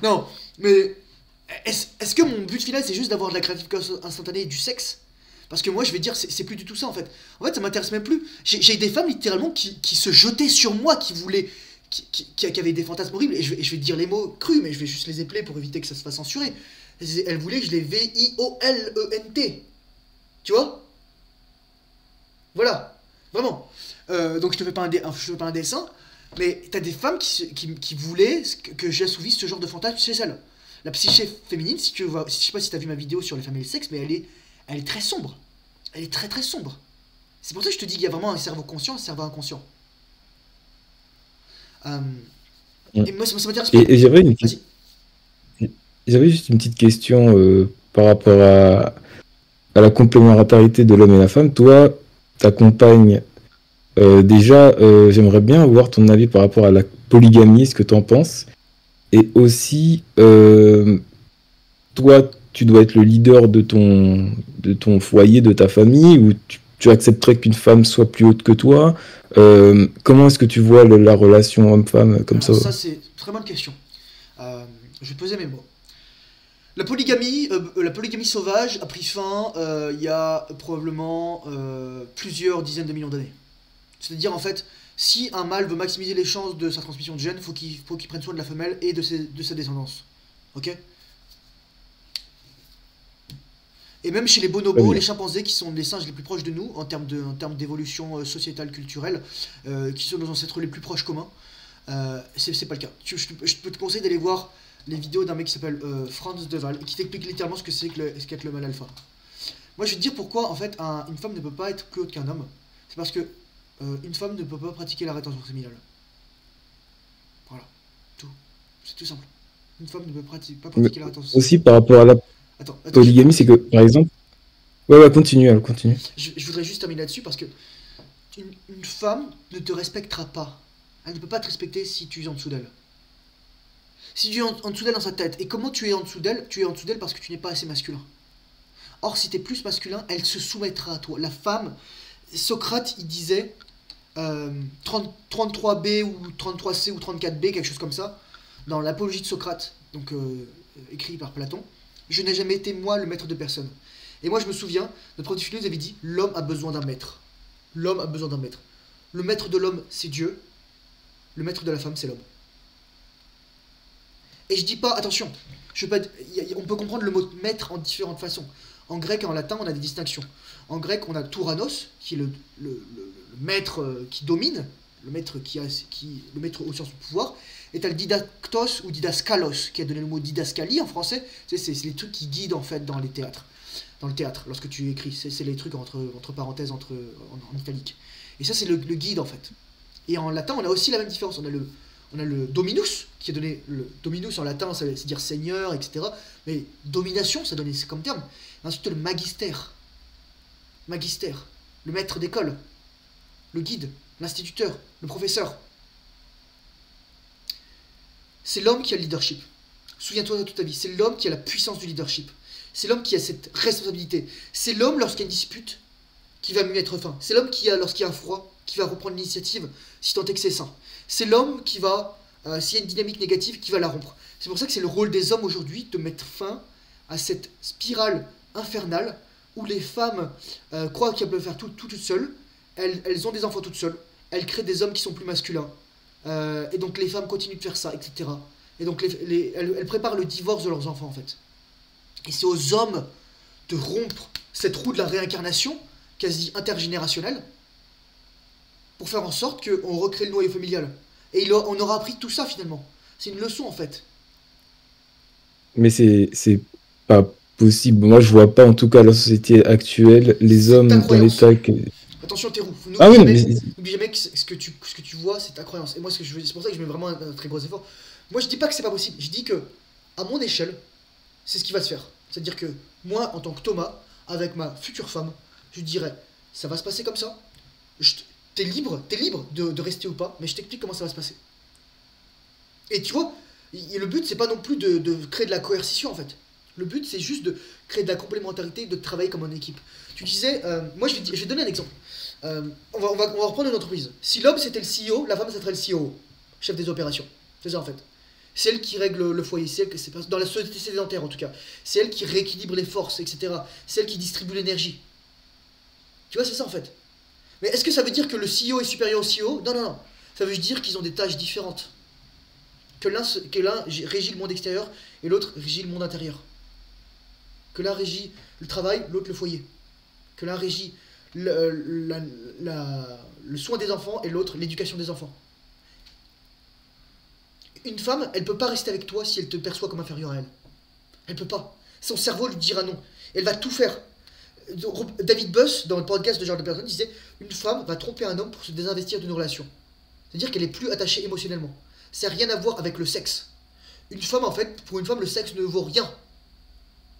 Non, mais est-ce que mon but final, c'est juste d'avoir de la gratification instantanée et du sexe? Parce que moi, je vais dire, c'est plus du tout ça, en fait. En fait, ça m'intéresse même plus. J'ai des femmes, littéralement, qui se jetaient sur moi, qui voulaient... Qui avaient des fantasmes horribles, et je vais te dire les mots crus, mais je vais juste les épeler pour éviter que ça se fasse censurer. Elles voulaient que je les VIOLENT. Tu vois? Voilà. Vraiment. Donc je te fais pas un dessin, mais t'as des femmes qui voulaient que j'assouvisse ce genre de fantasme chez elles. La psyché féminine, si tu vois, je sais pas si t'as vu ma vidéo sur les femmes et le sexe, mais elle est très sombre. Elle est très très sombre. C'est pour ça que je te dis qu'il y a vraiment un cerveau conscient, un cerveau inconscient. Euh, Mm. et moi, ça m'intéresse Et beaucoup. Vas-y. j'avais juste une petite question par rapport à la complémentarité de l'homme et la femme. Toi, ta compagne, déjà, j'aimerais bien avoir ton avis par rapport à la polygamie, ce que tu en penses. Et aussi, toi, tu dois être le leader de ton foyer, de ta famille, ou tu accepterais qu'une femme soit plus haute que toi? Comment est-ce que tu vois la relation homme-femme comme ça? Alors ça, c'est une très bonne question. Je vais poser mes mots. La polygamie sauvage a pris fin il y a probablement plusieurs dizaines de millions d'années. C'est-à-dire en fait, si un mâle veut maximiser les chances de sa transmission de gènes, faut qu'il prenne soin de la femelle et de sa descendance. Ok. Et même chez les bonobos, Oui. les chimpanzés, qui sont les singes les plus proches de nous en termes d'évolution sociétale, culturelle, qui sont nos ancêtres les plus proches communs, c'est pas le cas. Je peux te conseiller d'aller voir les vidéos d'un mec qui s'appelle Franz De Waal, qui t'explique littéralement ce qu'est le mâle alpha. Moi, je vais te dire pourquoi, en fait, une femme ne peut pas être plus haute qu'un homme. C'est parce que une femme ne peut pas pratiquer la rétention séminale. Voilà, tout. C'est tout simple. Une femme ne peut pas Mais pratiquer la rétention aussi séminale. par rapport à la Attends, polygamie, c'est que, par exemple, ouais, ouais, continue, alors, continue. je voudrais juste terminer là-dessus parce que une femme ne te respectera pas. Elle ne peut pas te respecter si tu es en dessous d'elle. Si tu es en dessous d'elle dans sa tête. Et comment tu es en dessous d'elle? Tu es en dessous d'elle parce que tu n'es pas assez masculin. Or, si tu es plus masculin, elle se soumettra à toi. La femme, Socrate, il disait 33b ou 33c ou 34b, quelque chose comme ça, dans l'Apologie de Socrate, donc écrit par Platon. Je n'ai jamais été, moi, le maître de personne. Et moi, je me souviens, notre prof de philo nous avait dit l'homme a besoin d'un maître. L'homme a besoin d'un maître. Le maître de l'homme, c'est Dieu. Le maître de la femme, c'est l'homme. Et je dis pas, attention, on peut comprendre le mot maître en différentes façons. En grec et en latin, on a des distinctions. En grec, on a Touranos, qui est le maître qui domine, le maître le maître au sens du pouvoir. Et t'as le didactos ou didaskalos, qui a donné le mot didascalie en français. C'est les trucs qui guident en fait dans les théâtres. Dans le théâtre, lorsque tu écris, c'est les trucs entre parenthèses, en italique. Et ça, c'est le guide en fait. Et en latin, on a aussi la même différence. On a le dominus, qui est donné. Le dominus en latin, c'est dire seigneur, etc. Mais domination, c'est comme terme. Et ensuite, le magister. Magister. Le maître d'école. Le guide. L'instituteur. Le professeur. C'est l'homme qui a le leadership. Souviens-toi de toute ta vie. C'est l'homme qui a la puissance du leadership. C'est l'homme qui a cette responsabilité. C'est l'homme, lorsqu'il y a une dispute, qui va mieux mettre fin. C'est l'homme qui, lorsqu'il y a un froid, qui va reprendre l'initiative, si tant est que c'est sain. C'est l'homme qui va, s'il y a une dynamique négative, qui va la rompre. C'est pour ça que c'est le rôle des hommes aujourd'hui de mettre fin à cette spirale infernale où les femmes croient qu'elles peuvent faire tout toutes seules. Elles ont des enfants toutes seules. Elles créent des hommes qui sont plus masculins. Et donc les femmes continuent de faire ça, etc. Et donc elles préparent le divorce de leurs enfants, en fait. Et c'est aux hommes de rompre cette roue de la réincarnation, quasi intergénérationnelle, pour faire en sorte qu'on recrée le noyau familial. Et on aura appris tout ça, finalement. C'est une leçon, en fait. Mais c'est pas possible. Moi, je vois pas, en tout cas, la société actuelle, les C'est ta hommes dans croyance. l'état que. Attention, Théroux. Ah oui, non, mais N'oublie jamais que ce que tu vois, c'est ta croyance. Et moi, c'est pour ça que je mets vraiment un très gros effort. Moi, je dis pas que c'est pas possible. Je dis que, à mon échelle, c'est ce qui va se faire. C'est-à-dire que moi, en tant que Thomas, avec ma future femme, je dirais, ça va se passer comme ça. T'es libre de rester ou pas, mais je t'explique comment ça va se passer. Et tu vois, le but, c'est pas non plus de créer de la coercition, en fait. Le but, c'est juste de créer de la complémentarité, de travailler comme en équipe. Tu disais, moi, je vais donner un exemple. On va reprendre une entreprise. Si l'homme, c'était le CEO, la femme, ça serait le COO, chef des opérations. C'est ça, en fait. C'est elle qui règle le foyer, c'est elle qui, dans la société sédentaire en tout cas, c'est elle qui rééquilibre les forces, etc. C'est elle qui distribue l'énergie. Tu vois, c'est ça en fait. Mais est-ce que ça veut dire que le CEO est supérieur au CEO? Non, non, non. Ça veut dire qu'ils ont des tâches différentes. Que l'un régit le monde extérieur et l'autre régit le monde intérieur. Que l'un régit le travail, l'autre le foyer. Que l'un régit le soin des enfants et l'autre l'éducation des enfants. Une femme, elle peut pas rester avec toi si elle te perçoit comme inférieur à elle. Elle peut pas. Son cerveau lui dira non. Elle va tout faire. David Buss, dans le podcast de Jordan Peterson, disait une femme va tromper un homme pour se désinvestir d'une relation. C'est-à-dire qu'elle est plus attachée émotionnellement. Ça n'a rien à voir avec le sexe. Une femme, en fait, pour une femme, le sexe ne vaut rien.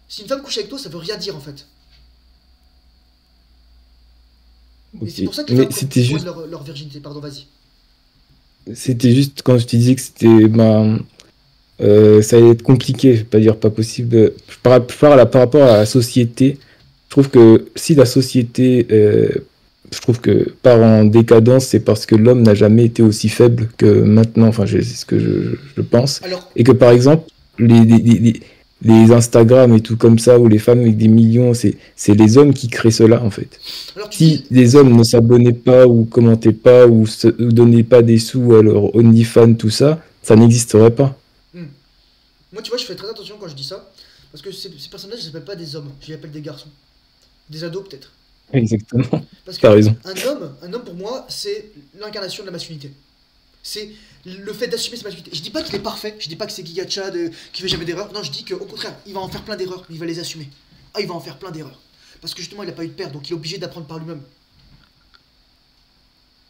Si une femme couche avec toi, ça veut rien dire, en fait. Et c'est ok. pour ça que les Mais femmes c'était prennent juste, leur virginité. Pardon, vas-y. c'était juste quand je te disais que c'était, ben, ça allait être compliqué, je vais pas dire pas possible. Par rapport à la société, je trouve que si la société je trouve que part en décadence, c'est parce que l'homme n'a jamais été aussi faible que maintenant. Enfin, c'est ce que je pense. Alors, Et que par exemple, les Instagram et tout comme ça, ou les femmes avec des millions, c'est les hommes qui créent cela, en fait. alors tu Si dis, les hommes ne s'abonnaient pas, ou commentaient pas, ou donnaient pas des sous à leur OnlyFans, tout ça, ça n'existerait pas. hmm. Moi, tu vois, je fais très attention quand je dis ça, parce que ces personnages, je les appelle pas des hommes, je les appelle des garçons, des ados peut-être. Exactement. Parce que T'as raison. un homme pour moi, c'est l'incarnation de la masculinité. C'est le fait d'assumer sa masculinité. Je dis pas qu'il est parfait, je dis pas que c'est Giga Chad qui fait jamais d'erreur. Non, je dis qu'au contraire, il va en faire plein d'erreurs, mais il va les assumer. Ah, il va en faire plein d'erreurs. Parce que justement, il a pas eu de père, donc il est obligé d'apprendre par lui-même.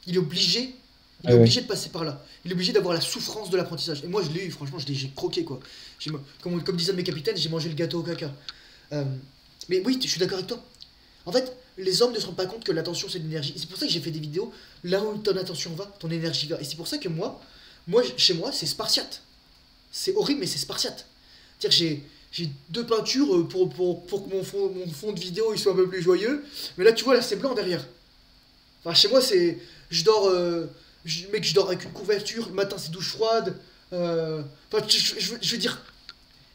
Il est obligé, il est Ah ouais. obligé de passer par là. Il est obligé d'avoir la souffrance de l'apprentissage. Et moi, je l'ai eu, franchement, j'ai croqué quoi. Comme disaient mes capitaines, j'ai mangé le gâteau au caca. Euh, mais oui, je suis d'accord avec toi. En fait, les hommes ne se rendent pas compte que l'attention c'est de l'énergie. Et c'est pour ça que j'ai fait des vidéos là où ton attention va, ton énergie va. Et c'est pour ça que moi chez moi, c'est spartiate. C'est horrible, mais c'est spartiate. C'est-à-dire que j'ai deux peintures pour que mon fond de vidéo il soit un peu plus joyeux. Mais là, tu vois, là, c'est blanc derrière. Enfin, chez moi, c'est. Je dors. Mec, je dors avec une couverture. Le matin, c'est douche froide. Enfin, je veux dire,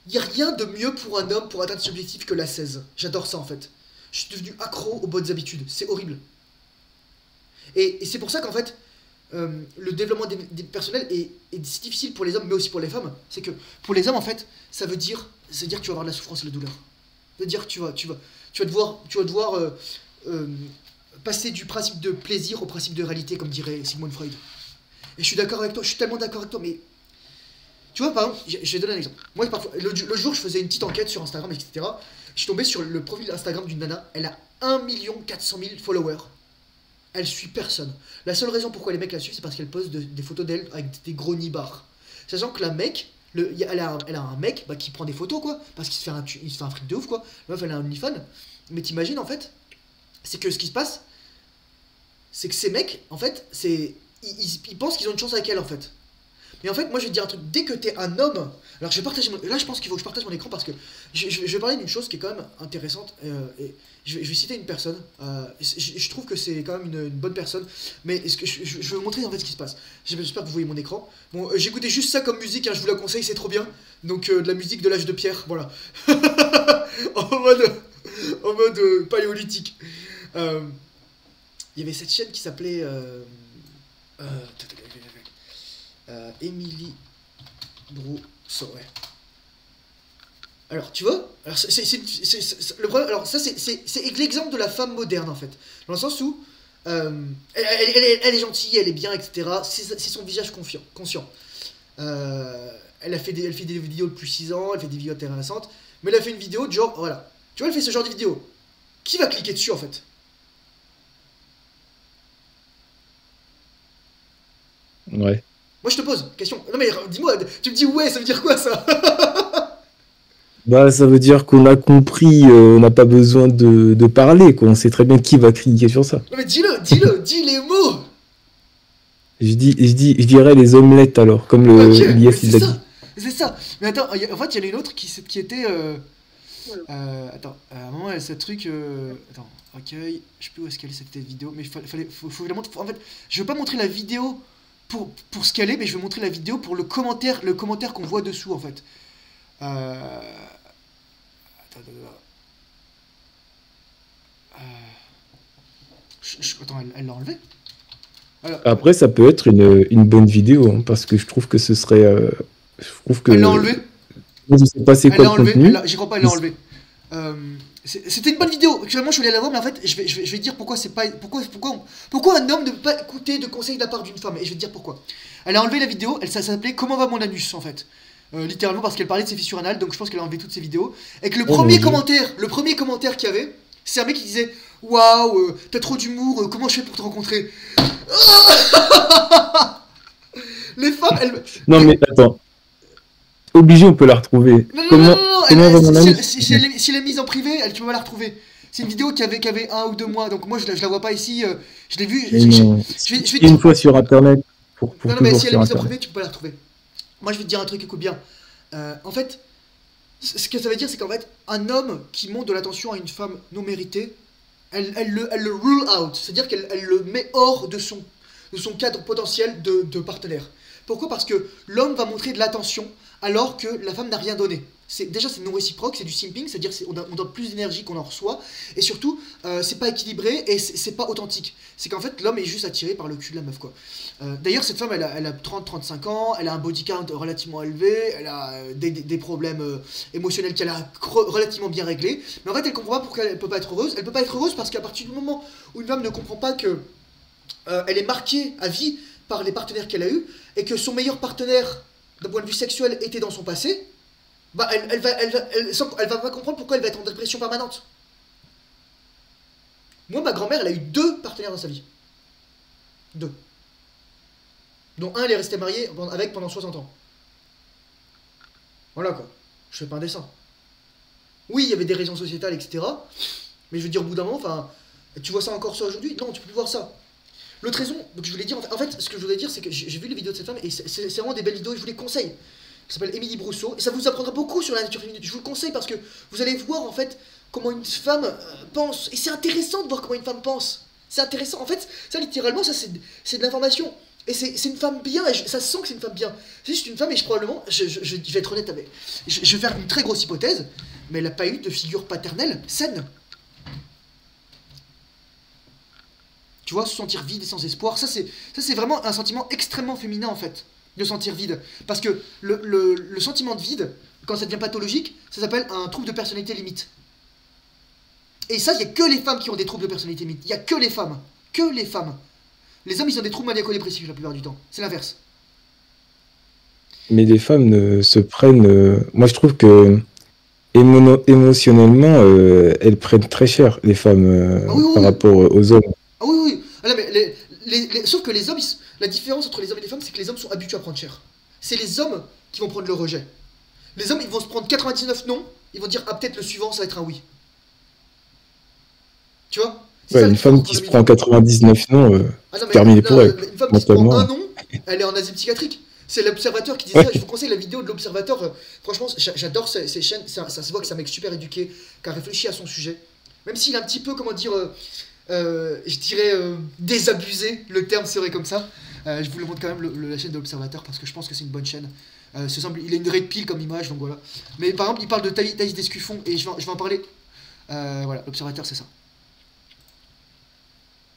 il n'y a rien de mieux pour un homme pour atteindre ses objectifs que la 16. J'adore ça en fait. Je suis devenu accro aux bonnes habitudes. C'est horrible. Et c'est pour ça qu'en fait, le développement des personnels est si difficile pour les hommes, mais aussi pour les femmes. C'est que pour les hommes, en fait, ça veut dire que tu vas avoir de la souffrance et de la douleur. Ça veut dire que tu vas devoir euh, passer du principe de plaisir au principe de réalité, comme dirait Sigmund Freud. Et je suis d'accord avec toi, je suis tellement d'accord avec toi, mais tu vois, par exemple, je vais donner un exemple. Moi, parfois, le jour, je faisais une petite enquête sur Instagram, etc. Je suis tombé sur le profil Instagram d'une nana. Elle a 1 400 000 followers. Elle suit personne. La seule raison pourquoi les mecs la suivent, c'est parce qu'elle poste des photos d'elle avec des gros nibards. Sachant que la mec, elle a un mec qui prend des photos, quoi, parce qu'il il se fait un fric de ouf, quoi. La meuf, elle a un OnlyFans. Mais t'imagines, en fait, c'est que ce qui se passe, c'est que ces mecs, en fait, ils pensent qu'ils ont une chance avec elle, en fait. Mais en fait, moi je vais te dire un truc, dès que t'es un homme, alors je vais partager là je pense qu'il faut que je partage mon écran parce que je vais parler d'une chose qui est quand même intéressante, et je vais citer une personne, je trouve que c'est quand même une bonne personne, mais est-ce que je vais vous montrer en fait ce qui se passe. J'espère que vous voyez mon écran. Bon, j'écoutais juste ça comme musique, hein, je vous la conseille, c'est trop bien. Donc de la musique de l'âge de pierre, voilà. en mode, paléolithique. Euh, Il y avait cette chaîne qui s'appelait... Emily Brousseau, ouais. Alors, tu vois, alors, le problème, alors ça, c'est l'exemple de la femme moderne, en fait. Dans le sens où elle est gentille, elle est bien, etc. C'est son visage conscient. Elle fait des vidéos de plus 6 ans, elle fait des vidéos intéressantes, mais elle a fait une vidéo de genre, voilà. Tu vois, elle fait ce genre de vidéo. Qui va cliquer dessus, en fait? Ouais. Moi, je te pose question. Non, mais dis-moi, tu me dis ouais, ça veut dire quoi, ça? Bah, ça veut dire qu'on a compris, on n'a pas besoin de parler, quoi. On sait très bien qui va cliquer sur ça. Non, mais dis les mots! Je dirais les omelettes alors, comme Ok, Elias mais c'est il l'a dit. ça! C'est ça! Mais attends, en fait, il y en a une autre qui était. Attends, à un moment, elle a ce truc. Attends, accueil. Je sais plus où est-ce qu'elle est cette vidéo, mais faut que je la montre. En fait, je veux pas montrer la vidéo pour ce qu'elle est, mais je veux montrer la vidéo pour le commentaire qu'on voit dessous, en fait. Attends. Attends, elle l'a enlevé? Alors, Après, ça peut être une bonne vidéo, hein, parce que je trouve que ce serait. Je trouve elle l'a que. enlevé? Je sais pas c'est Elle quoi l'a le enlevé? contenu. J'y crois pas, elle l'a enlevé. C'était une bonne vidéo. Actuellement, je voulais la voir, mais en fait, je vais dire pourquoi c'est pas. Pourquoi un homme ne peut pas écouter de conseils de la part d'une femme. Et je vais te dire pourquoi. Elle a enlevé la vidéo, ça s'appelait Comment va mon anus, en fait. Littéralement parce qu'elle parlait de ses fissures anales, donc je pense qu'elle a enlevé toutes ses vidéos. Et que Oh mon Dieu. le premier commentaire qu'il y avait, c'est un mec qui disait waouh, t'as trop d'humour, comment je fais pour te rencontrer? Les femmes, elles. Non, mais attends. Obligé, on peut la retrouver. Non, Comment va mon ami? si elle est mise en privé, tu peux pas la retrouver. C'est une vidéo qui avait 1 ou 2 mois, donc moi je la vois pas ici. Je l'ai vue. Mais non. Je vais te Une dire. fois sur Internet, pour Non, mais toujours si elle est sur mise en Internet. privé, tu peux pas la retrouver. Moi je vais te dire un truc, écoute bien. En fait, ce que ça veut dire, c'est qu'en fait, un homme qui montre de l'attention à une femme non méritée, Elle le rule out, c'est-à-dire qu'elle le met hors de son cadre potentiel de partenaire. Pourquoi? Parce que l'homme va montrer de l'attention alors que la femme n'a rien donné. Déjà c'est non réciproque, c'est du simping, c'est-à-dire qu'on donne plus d'énergie qu'on en reçoit, et surtout c'est pas équilibré et c'est pas authentique. C'est qu'en fait l'homme est juste attiré par le cul de la meuf quoi. D'ailleurs cette femme elle a 30-35 ans, elle a un body count relativement élevé, elle a des problèmes émotionnels qu'elle a relativement bien réglés, mais en fait elle comprend pas pourquoi elle peut pas être heureuse. Elle peut pas être heureuse parce qu'à partir du moment où une femme ne comprend pas que elle est marquée à vie par les partenaires qu'elle a eus, et que son meilleur partenaire d'un point de vue sexuel était dans son passé, bah elle va pas comprendre pourquoi elle va être en dépression permanente. Moi, ma grand-mère, elle a eu 2 partenaires dans sa vie. 2. Dont un, elle est restée mariée avec pendant 60 ans. Voilà quoi. Je fais pas un dessin. Oui, il y avait des raisons sociétales, etc. Mais je veux dire, au bout d'un moment, enfin, tu vois ça encore ça aujourd'hui? Non, tu peux plus voir ça. L'autre raison, donc je voulais dire, en fait, ce que je voulais dire, c'est que j'ai vu les vidéos de cette femme et c'est vraiment des belles vidéos et je vous les conseille. Elle s'appelle Émilie Brousseau et ça vous apprendra beaucoup sur la nature féminine. Je vous le conseille parce que vous allez voir en fait comment une femme pense. Et c'est intéressant de voir comment une femme pense. C'est intéressant. En fait, ça littéralement, ça c'est de l'information. Et c'est une femme bien, et ça se sent que c'est une femme bien. C'est juste une femme, et probablement, je vais être honnête avec. Je vais faire une très grosse hypothèse, mais elle n'a pas eu de figure paternelle saine. Tu vois, se sentir vide et sans espoir, ça c'est vraiment un sentiment extrêmement féminin en fait, de sentir vide. Parce que le sentiment de vide, quand ça devient pathologique, ça s'appelle un trouble de personnalité limite. Et ça, il n'y a que les femmes qui ont des troubles de personnalité limite. Il n'y a que les femmes. Que les femmes. Les hommes, ils ont des troubles maniaco-dépressifs la plupart du temps. C'est l'inverse. Mais les femmes se prennent. Moi, je trouve que émotionnellement, elles prennent très cher, les femmes, Ah oui, par oui, oui. rapport aux hommes. Ah oui, oui. Ah non, mais sauf que les hommes, la différence entre les hommes et les femmes, c'est que les hommes sont habitués à prendre cher. C'est les hommes qui vont prendre le rejet. Les hommes, ils vont se prendre 99 non, ils vont dire, ah peut-être le suivant, ça va être un oui. Tu vois? C'est Ouais, ça la une différence femme entre qui un se homme et une prend femme. 99 non, Ah non, c'est mais terminé pour elle, une femme qui se prend un mentalement. non, elle est en asile psychiatrique. C'est l'Observateur qui dit ça. Je Ouais, vous conseille la vidéo de l'Observateur. Franchement, j'adore ces chaînes. Ça se voit que c'est un mec super éduqué, qui a réfléchi à son sujet. Même s'il est un petit peu, comment dire, je dirais désabusé, le terme serait comme ça. Je vous le montre quand même la chaîne de l'Observateur parce que je pense que c'est une bonne chaîne. Il a une red pill comme image, donc voilà. Mais par exemple, il parle de Thaïs Descuffon et je vais en parler. Voilà, l'Observateur, c'est ça.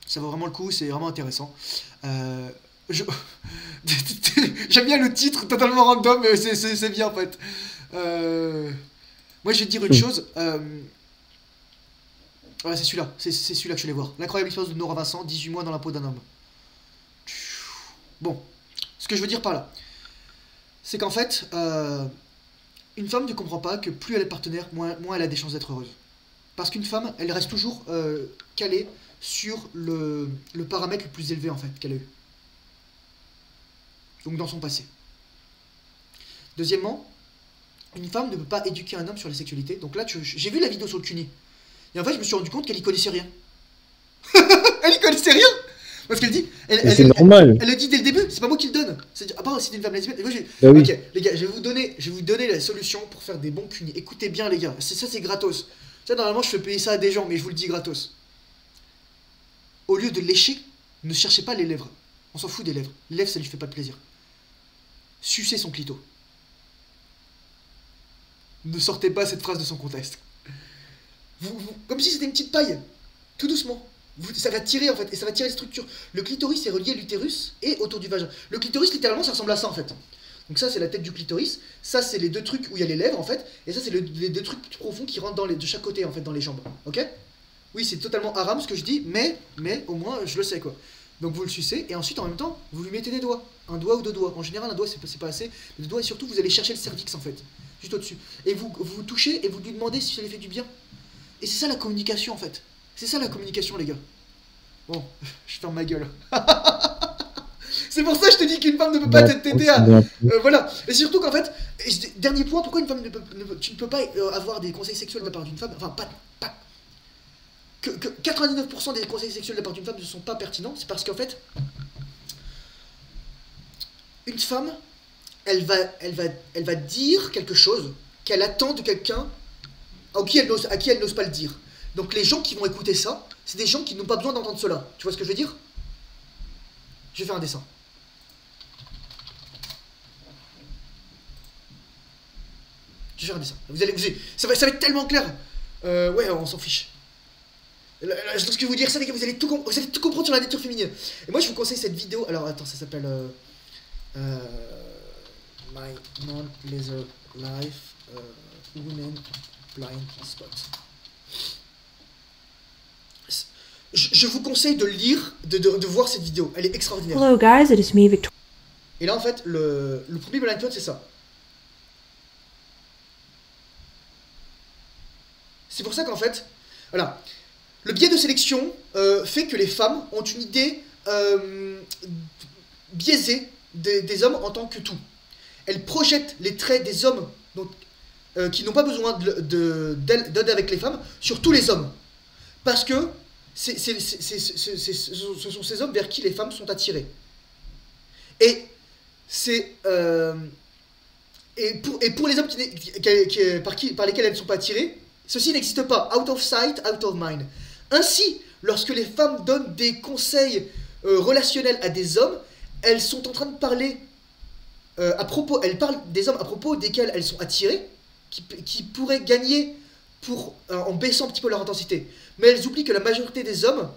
Ça vaut vraiment le coup, c'est vraiment intéressant. Euh, je- J'aime bien le titre, totalement random, mais c'est bien en fait. Moi je vais te dire une chose. Ouais, c'est celui-là, c'est celui-là que je voulais voir. L'incroyable expérience de Nora Vincent, 18 mois dans la peau d'un homme. Bon, ce que je veux dire par là, c'est qu'en fait, une femme ne comprend pas que plus elle est partenaire, moins elle a des chances d'être heureuse. Parce qu'une femme, elle reste toujours calée sur le paramètre le plus élevé en fait qu'elle a eu. Donc dans son passé. Deuxièmement, une femme ne peut pas éduquer un homme sur la sexualité. Donc là, j'ai vu la vidéo sur le cuni. Et en fait, je me suis rendu compte qu'elle y connaissait rien. Elle y connaissait rien. Parce qu'elle dit, mais c'est normal. elle le dit dès le début, c'est pas moi qui le donne. À part si t'es une femme lesbienne. Et moi, Bah oui. ok, les gars, je vais vous donner la solution pour faire des bons cunis. Écoutez bien, les gars, ça c'est gratos. Ça, normalement, je fais payer ça à des gens, mais je vous le dis gratos. Au lieu de lécher, ne cherchez pas les lèvres. On s'en fout des lèvres. Les lèvres, ça lui fait pas de plaisir. Sucez son clito. Ne sortez pas cette phrase de son contexte. Comme si c'était une petite paille. Tout doucement. Ça va tirer en fait, et ça va tirer les structures. Le clitoris est relié à l'utérus et autour du vagin. Le clitoris, littéralement, ça ressemble à ça en fait. Donc ça, c'est la tête du clitoris. Ça, c'est les deux trucs où il y a les lèvres en fait. Et ça, c'est les deux trucs plus profonds qui rentrent de chaque côté en fait, dans les jambes. Ok? Oui, c'est totalement haram ce que je dis, mais au moins, je le sais quoi. Donc vous le sucez, et ensuite en même temps, vous lui mettez des doigts. Un doigt ou deux doigts. En général, un doigt, c'est pas assez. Les doigts, et surtout, vous allez chercher le cervix en fait. Juste au-dessus. Et vous touchez et vous lui demandez si ça lui fait du bien. Et c'est ça la communication en fait. C'est ça la communication, les gars. Bon, je ferme ma gueule. C'est pour ça que je te dis qu'une femme ne peut pas t'aider à. Voilà. Et surtout qu'en fait, dernier point, pourquoi une femme tu ne peux pas avoir des conseils sexuels de la part d'une femme. Enfin, pas que 99% des conseils sexuels de la part d'une femme ne sont pas pertinents, c'est parce qu'en fait, une femme, elle va dire quelque chose qu'elle attend de quelqu'un à qui elle n'ose pas le dire. Donc les gens qui vont écouter ça, C'est des gens qui n'ont pas besoin d'entendre cela. Tu vois ce que je veux dire? Je vais faire un dessin. Je vais faire un dessin. Ça va être tellement clair. Ouais, on s'en fiche. Ce que je vais vous dire, ça, les gars, vous allez tout comprendre sur la nature féminine. Et moi, je vous conseille cette vidéo. Alors, attends, ça s'appelle My Non-Laser Life Women Blind Spot. Je vous conseille de lire, de voir cette vidéo. Elle est extraordinaire. Hello guys, it is me, Victoria. Et là, en fait, le premier blind spot, c'est ça. C'est pour ça qu'en fait, voilà, le biais de sélection fait que les femmes ont une idée biaisée des hommes en tant que tout. Elles projettent les traits des hommes donc, qui n'ont pas besoin d'aide avec les femmes sur tous les hommes. Parce que ce sont ces hommes vers qui les femmes sont attirées. Et c'est... et pour les hommes par lesquels elles ne sont pas attirées, ceci n'existe pas. Out of sight, out of mind. Ainsi, lorsque les femmes donnent des conseils relationnels à des hommes, elles sont en train de parler elles parlent des hommes à propos desquels elles sont attirées, qui pourraient gagner en baissant un petit peu leur intensité. Mais elles oublient que la majorité des hommes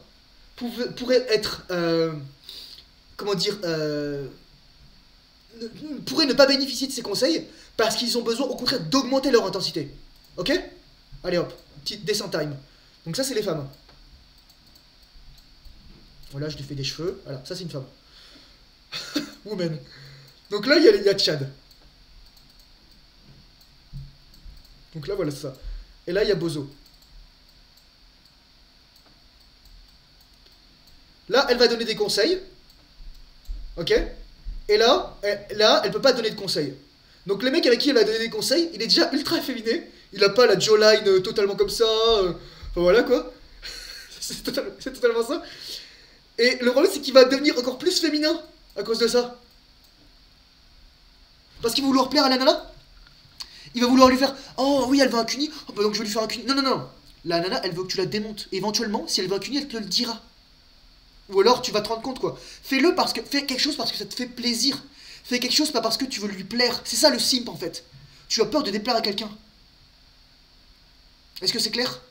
pourraient être... comment dire pourraient ne pas bénéficier de ces conseils parce qu'ils ont besoin au contraire d'augmenter leur intensité. Ok? Allez hop, petit dessin time. Donc ça c'est les femmes. Voilà, je lui fais des cheveux. Voilà, ça c'est une femme. Woman. Donc là il y a Chad. Donc là voilà ça. Et là il y a Bozo. Là elle va donner des conseils. Ok? Et là, elle peut pas donner de conseils. Donc le mec avec qui elle va donner des conseils, il est déjà ultra efféminé. Il a pas la jawline totalement comme ça. Enfin voilà quoi. C'est totalement ça. Et le problème c'est qu'il va devenir encore plus féminin à cause de ça. Parce qu'il va vouloir plaire à la nana. Il va vouloir lui faire oh oui elle veut un cuni. Oh bah donc je vais lui faire un cuni. Non non non. La nana elle veut que tu la démontes. Et éventuellement si elle veut un cuni elle te le dira. Ou alors tu vas te rendre compte quoi. Fais quelque chose parce que ça te fait plaisir. Fais quelque chose pas parce que tu veux lui plaire. C'est ça le simp en fait. Tu as peur de déplaire à quelqu'un. Est-ce que c'est clair?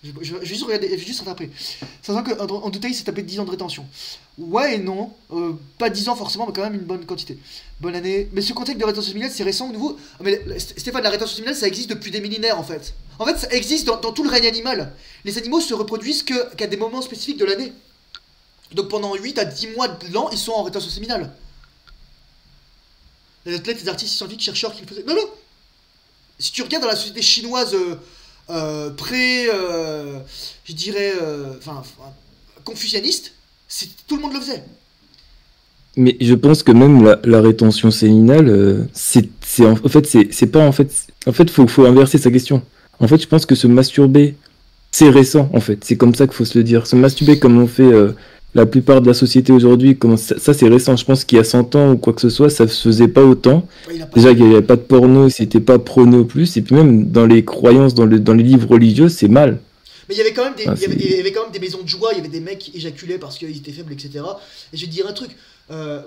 Je vais juste regarder, je vais juste rattraper. Sachant qu'en détail, c'est tapé 10 ans de rétention. Ouais et non. Pas 10 ans forcément, mais quand même une bonne quantité. Bonne année. Mais ce contexte de rétention séminale, c'est récent ou nouveau? Mais Stéphane, la rétention séminale, ça existe depuis des millénaires en fait. En fait, ça existe dans tout le règne animal. Les animaux se reproduisent qu'à des moments spécifiques de l'année. Donc pendant 8 à 10 mois de l'an, ils sont en rétention séminale. Les athlètes, les artistes scientifiques, chercheurs qui le faisaient. Non, non. Si tu regardes dans la société chinoise je dirais, confucianiste, tout le monde le faisait. Mais je pense que même la rétention séminale, c'est pas en fait, faut inverser sa question. En fait, je pense que se masturber, c'est récent, en fait. C'est comme ça qu'il faut se le dire. Se masturber comme on fait la plupart de la société aujourd'hui, ça c'est récent. Je pense qu'il y a 100 ans ou quoi que ce soit, ça se faisait pas autant. Ouais, déjà, il n'y avait pas de porno, c'était pas prôné au plus. Et puis même dans les croyances, dans les livres religieux, c'est mal. Mais il y avait quand même il y avait quand même des maisons de joie, il y avait des mecs qui éjaculaient parce qu'ils étaient faibles, etc. Et je vais te dire un truc.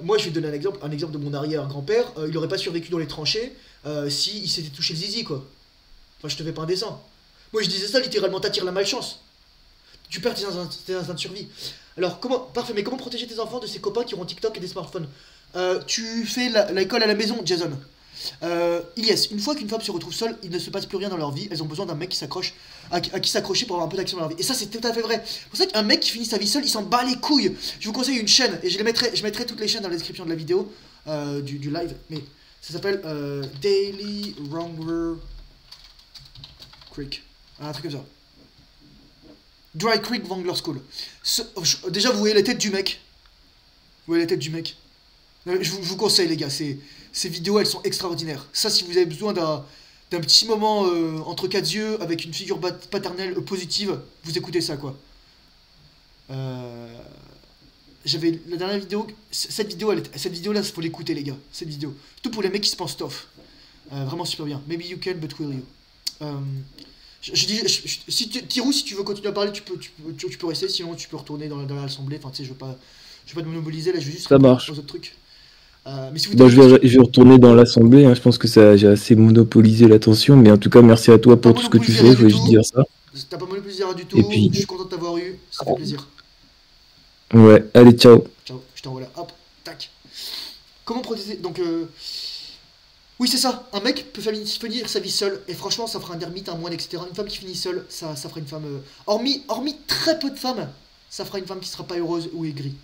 Moi, je vais te donner un exemple de mon arrière-grand-père. Il aurait pas survécu dans les tranchées si il s'était touché le zizi, quoi. Enfin, je te fais pas un dessin. Moi, je disais ça littéralement, t'attires la malchance. Tu perds tes instincts de survie. Alors, parfait, mais comment protéger tes enfants de ces copains qui auront TikTok et des smartphones? Tu fais l'école à la maison, Jason. Ilyes, une fois qu'une femme se retrouve seule, il ne se passe plus rien dans leur vie. Elles ont besoin d'un mec à qui s'accrocher pour avoir un peu d'action dans leur vie. Et ça, c'est tout à fait vrai. C'est pour ça qu'un mec qui finit sa vie seul, il s'en bat les couilles. Je vous conseille une chaîne, et je mettrai toutes les chaînes dans la description de la vidéo, du live. Mais ça s'appelle Daily Wrangler Creek. Un truc comme ça. Dry Creek Wrangler School. Déjà, vous voyez la tête du mec. Vous voyez la tête du mec. Je vous conseille, les gars. Ces vidéos, elles sont extraordinaires. Ça, si vous avez besoin d'un petit moment entre quatre yeux avec une figure paternelle positive, vous écoutez ça, quoi. J'avais la dernière vidéo. Cette vidéo-là, il faut l'écouter, les gars. Cette vidéo. Tout pour les mecs qui se pensent tough. Vraiment super bien. Maybe you can, but will you? Euh, je dis, si Tirou, si tu veux continuer à parler, tu peux rester, sinon tu peux retourner dans l'assemblée. Enfin, tu sais, je veux pas te monopoliser, là, je vais juste Ça répondre aux marche. autres trucs. Mais si vous Bon, avez des questions, je vais retourner dans l'assemblée, hein. Je pense que ça, j'ai assez monopolisé l'attention, mais en tout cas, merci à toi pas pour tout ce que tu monopoliser fais. rien Je du voulais juste tout. dire ça. T'as pas monopolisé rien du Et tout. puis, Je suis content de t'avoir eu, ça fait plaisir. ouais, allez, ciao. Ciao, je t'envoie là. Hop, tac. Comment protéger. Donc, oui, c'est ça. Un mec peut finir sa vie seul, et franchement, ça fera un ermite, un moine, etc. Une femme qui finit seule, ça fera une femme. Hormis très peu de femmes, ça fera une femme qui sera pas heureuse ou aigrie.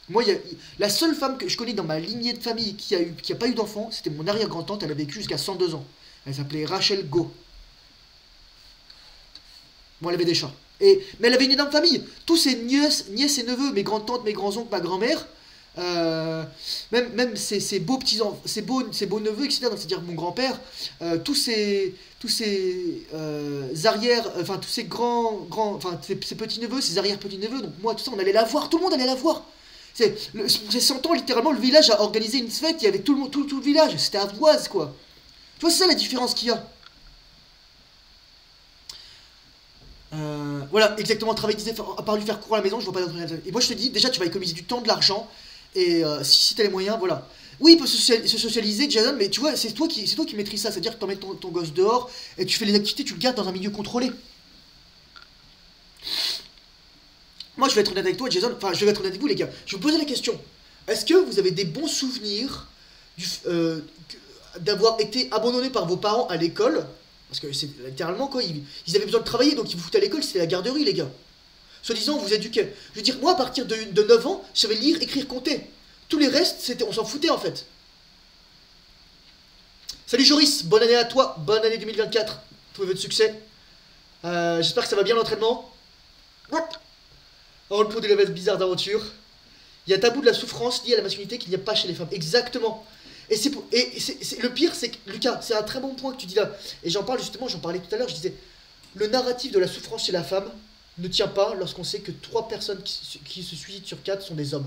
Moi, la seule femme que je connais dans ma lignée de famille qui a pas eu d'enfant, c'était mon arrière-grand-tante, elle a vécu jusqu'à 102 ans. Elle s'appelait Rachel Go. Bon, elle avait des chats. Mais elle avait une énorme famille. Tous ses nièces et neveux, mes grandes-tantes, mes grands-oncles, ma grand-mère, même ses beaux petits-enfants, ses beaux neveux, etc. Donc, c'est-à-dire mon grand-père, tous ses arrières, enfin tous ses enfin ses petits-neveux, ses arrière-petits-neveux, donc moi, tout ça, on allait la voir, tout le monde allait la voir. C'est 100 ans, littéralement, le village a organisé une fête, il y avait tout le village, c'était à Voise, quoi. Tu vois, c'est ça la différence qu'il y a. Voilà, exactement, travailler, à part lui faire cours à la maison, je vois pas d'autre. Et moi je te dis, déjà tu vas économiser du temps, de l'argent, et si t'as les moyens, voilà. Oui, il peut se socialiser, Jason, mais tu vois, c'est toi qui maîtrise ça, c'est-à-dire que t'emmènes ton gosse dehors, et tu fais les activités, tu le gardes dans un milieu contrôlé. Moi je vais être honnête avec toi, Jason, enfin je vais être honnête avec vous les gars, je vais vous poser la question, est-ce que vous avez des bons souvenirs d'avoir été abandonné par vos parents à l'école? Parce que c'est littéralement quoi, ils avaient besoin de travailler, donc ils vous foutaient à l'école, c'était la garderie les gars. Soi-disant, on vous éduquait. Je veux dire, moi, à partir de 9 ans, je savais lire, écrire, compter. Tous les restes, on s'en foutait en fait. Salut Joris, bonne année à toi, bonne année 2024. Tous vos de succès. J'espère que ça va bien l'entraînement. Oh, le pot de la veste bizarre d'aventure. Il y a tabou de la souffrance liée à la masculinité qu'il n'y a pas chez les femmes. Exactement. Le pire, c'est que, Lucas, c'est un très bon point que tu dis là. Et j'en parle justement, j'en parlais tout à l'heure, je disais, le narratif de la souffrance chez la femme ne tient pas lorsqu'on sait que 3 personnes qui se suicident sur 4 sont des hommes.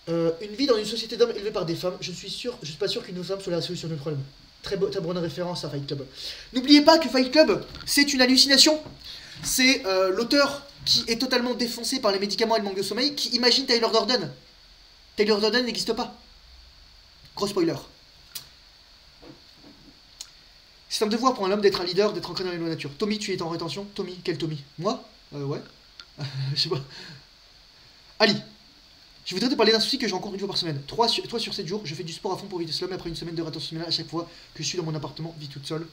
Une vie dans une société d'hommes élevée par des femmes, je suis pas sûr qu'une femme soit la solution du problème. Très bonne référence à Fight Club. N'oubliez pas que Fight Club, c'est une hallucination. C'est l'auteur qui est totalement défoncé par les médicaments et le manque de sommeil qui imagine Tyler Durden. Tyler Durden n'existe pas. Gros spoiler. C'est un devoir pour un homme d'être un leader, d'être ancré dans les lois de la nature. Tommy, tu es en rétention? Tommy, quel Tommy? Moi? Ouais. Je sais pas. Ali, je voudrais te parler d'un souci que je rencontre une fois par semaine. 3 sur 7 jours, je fais du sport à fond pour éviter cela, mais après une semaine de rétention semaine, à chaque fois que je suis dans mon appartement, vie toute seule,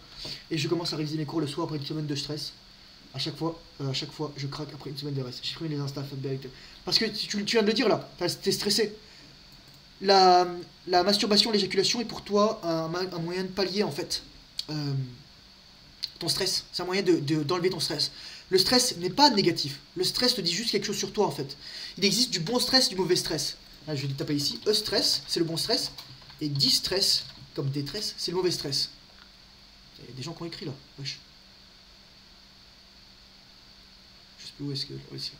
et je commence à réviser mes cours le soir après une semaine de stress. À chaque fois, je craque après une semaine de reste. J'ai pris les insta, parce que tu viens de le dire là, t'es stressé. La masturbation, l'éjaculation est pour toi un moyen de pallier en fait ton stress. C'est un moyen d'enlever ton stress. Le stress n'est pas négatif. Le stress te dit juste quelque chose sur toi en fait. Il existe du bon stress, du mauvais stress. Là, je vais le taper ici. E-stress, c'est le bon stress. Et distress, comme détresse, c'est le mauvais stress. Il y a des gens qui ont écrit là. Wesh. Je sais plus où est-ce que. Ouais, c'est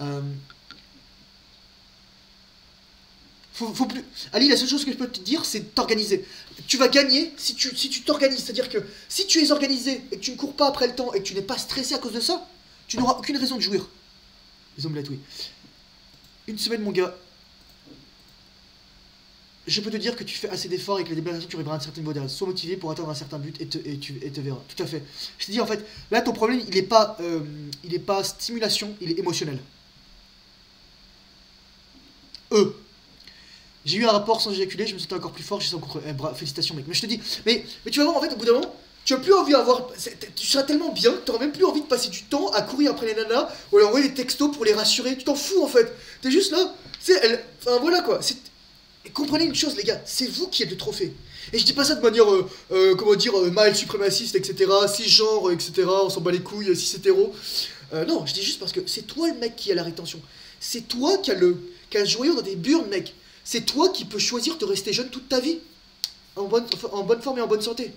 là. Faut plus. Ali, la seule chose que je peux te dire, c'est t'organiser. Tu vas gagner si tu t'organises. C'est-à-dire que si tu es organisé et que tu ne cours pas après le temps et que tu n'es pas stressé à cause de ça, tu n'auras aucune raison de jouir. Les omelettes, oui. Une semaine, mon gars. Je peux te dire que tu fais assez d'efforts et que la débarration, tu arriveras à un certain niveau derrière. Sois motivé pour atteindre un certain but et te verras. Tout à fait. Je te dis en fait, là ton problème, il est pas stimulation, il est émotionnel. J'ai eu un rapport sans éjaculer, je me sentais encore plus fort, j'ai senti contre. Félicitations mec. Mais je te dis, mais tu vas voir en fait au bout d'un moment, tu as plus envie d'avoir. Tu seras tellement bien, tu n'auras même plus envie de passer du temps à courir après les nanas ou à leur envoyer des textos pour les rassurer. Tu t'en fous en fait. T'es juste là. Enfin voilà quoi. Et comprenez une chose les gars, c'est vous qui êtes le trophée. Et je dis pas ça de manière, comment dire, mâle suprémaciste, etc. Cisgenre, etc. On s'en bat les couilles, cis hétéro. Non, je dis juste parce que c'est toi le mec qui a la rétention. C'est toi qui a le joyau dans des burnes mec. C'est toi qui peux choisir de rester jeune toute ta vie. En bonne forme et en bonne santé.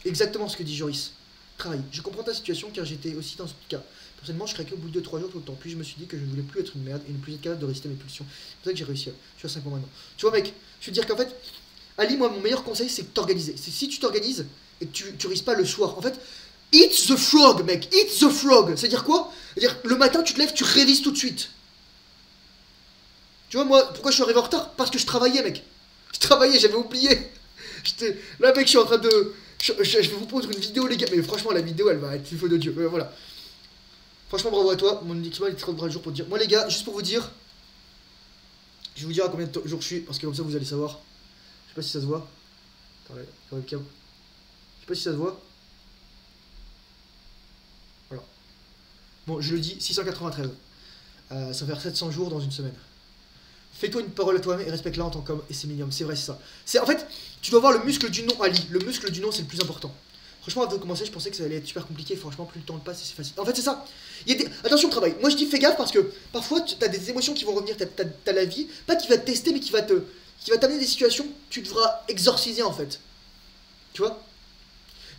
Exactement ce que dit Joris. Travail. Je comprends ta situation car j'étais aussi dans ce cas. Personnellement, je craquais au bout de 3 jours tout le temps. Puis je me suis dit que je ne voulais plus être une merde et ne plus être capable de résister à mes pulsions. C'est pour ça que j'ai réussi. Je suis à 5 ans maintenant. Tu vois, mec, je veux dire qu'en fait, Ali, moi, mon meilleur conseil, c'est de t'organiser. C'est si tu t'organises et que tu risques pas le soir. En fait, eat the frog, mec. Eat the frog. C'est-à-dire quoi? C'est-à-dire, le matin, tu te lèves, tu révises tout de suite. Tu vois, moi, pourquoi je suis arrivé en retard? Parce que je travaillais, mec. Je travaillais, j'avais oublié. Là, mec, je suis en train de... Je vais vous prendre une vidéo, les gars. Mais franchement, la vidéo, elle va être feu de Dieu. Voilà. Franchement, bravo à toi. Mon équipement, il est très grand jour pour te dire. Moi, les gars, juste pour vous dire... Je vais vous dire à combien de jours je suis, parce que comme ça, vous allez savoir. Je sais pas si ça se voit. Attends, là, la webcam. Je sais pas si ça se voit. Voilà. Bon, je le dis, 693. Ça va faire 700 jours dans une semaine. Fais-toi une parole à toi-même et respecte-la en tant qu'homme. Et c'est minimum, c'est vrai, c'est ça. En fait, tu dois voir le muscle du nom, Ali. Le muscle du nom, c'est le plus important. Franchement, avant de commencer, je pensais que ça allait être super compliqué. Franchement, plus le temps passe, c'est facile. En fait, c'est ça. Attention au travail. Moi, je dis fais gaffe parce que parfois, tu as des émotions qui vont revenir. T'as la vie, pas qui va te tester, mais qui va t'amener des situations que tu devras exorciser en fait. Tu vois?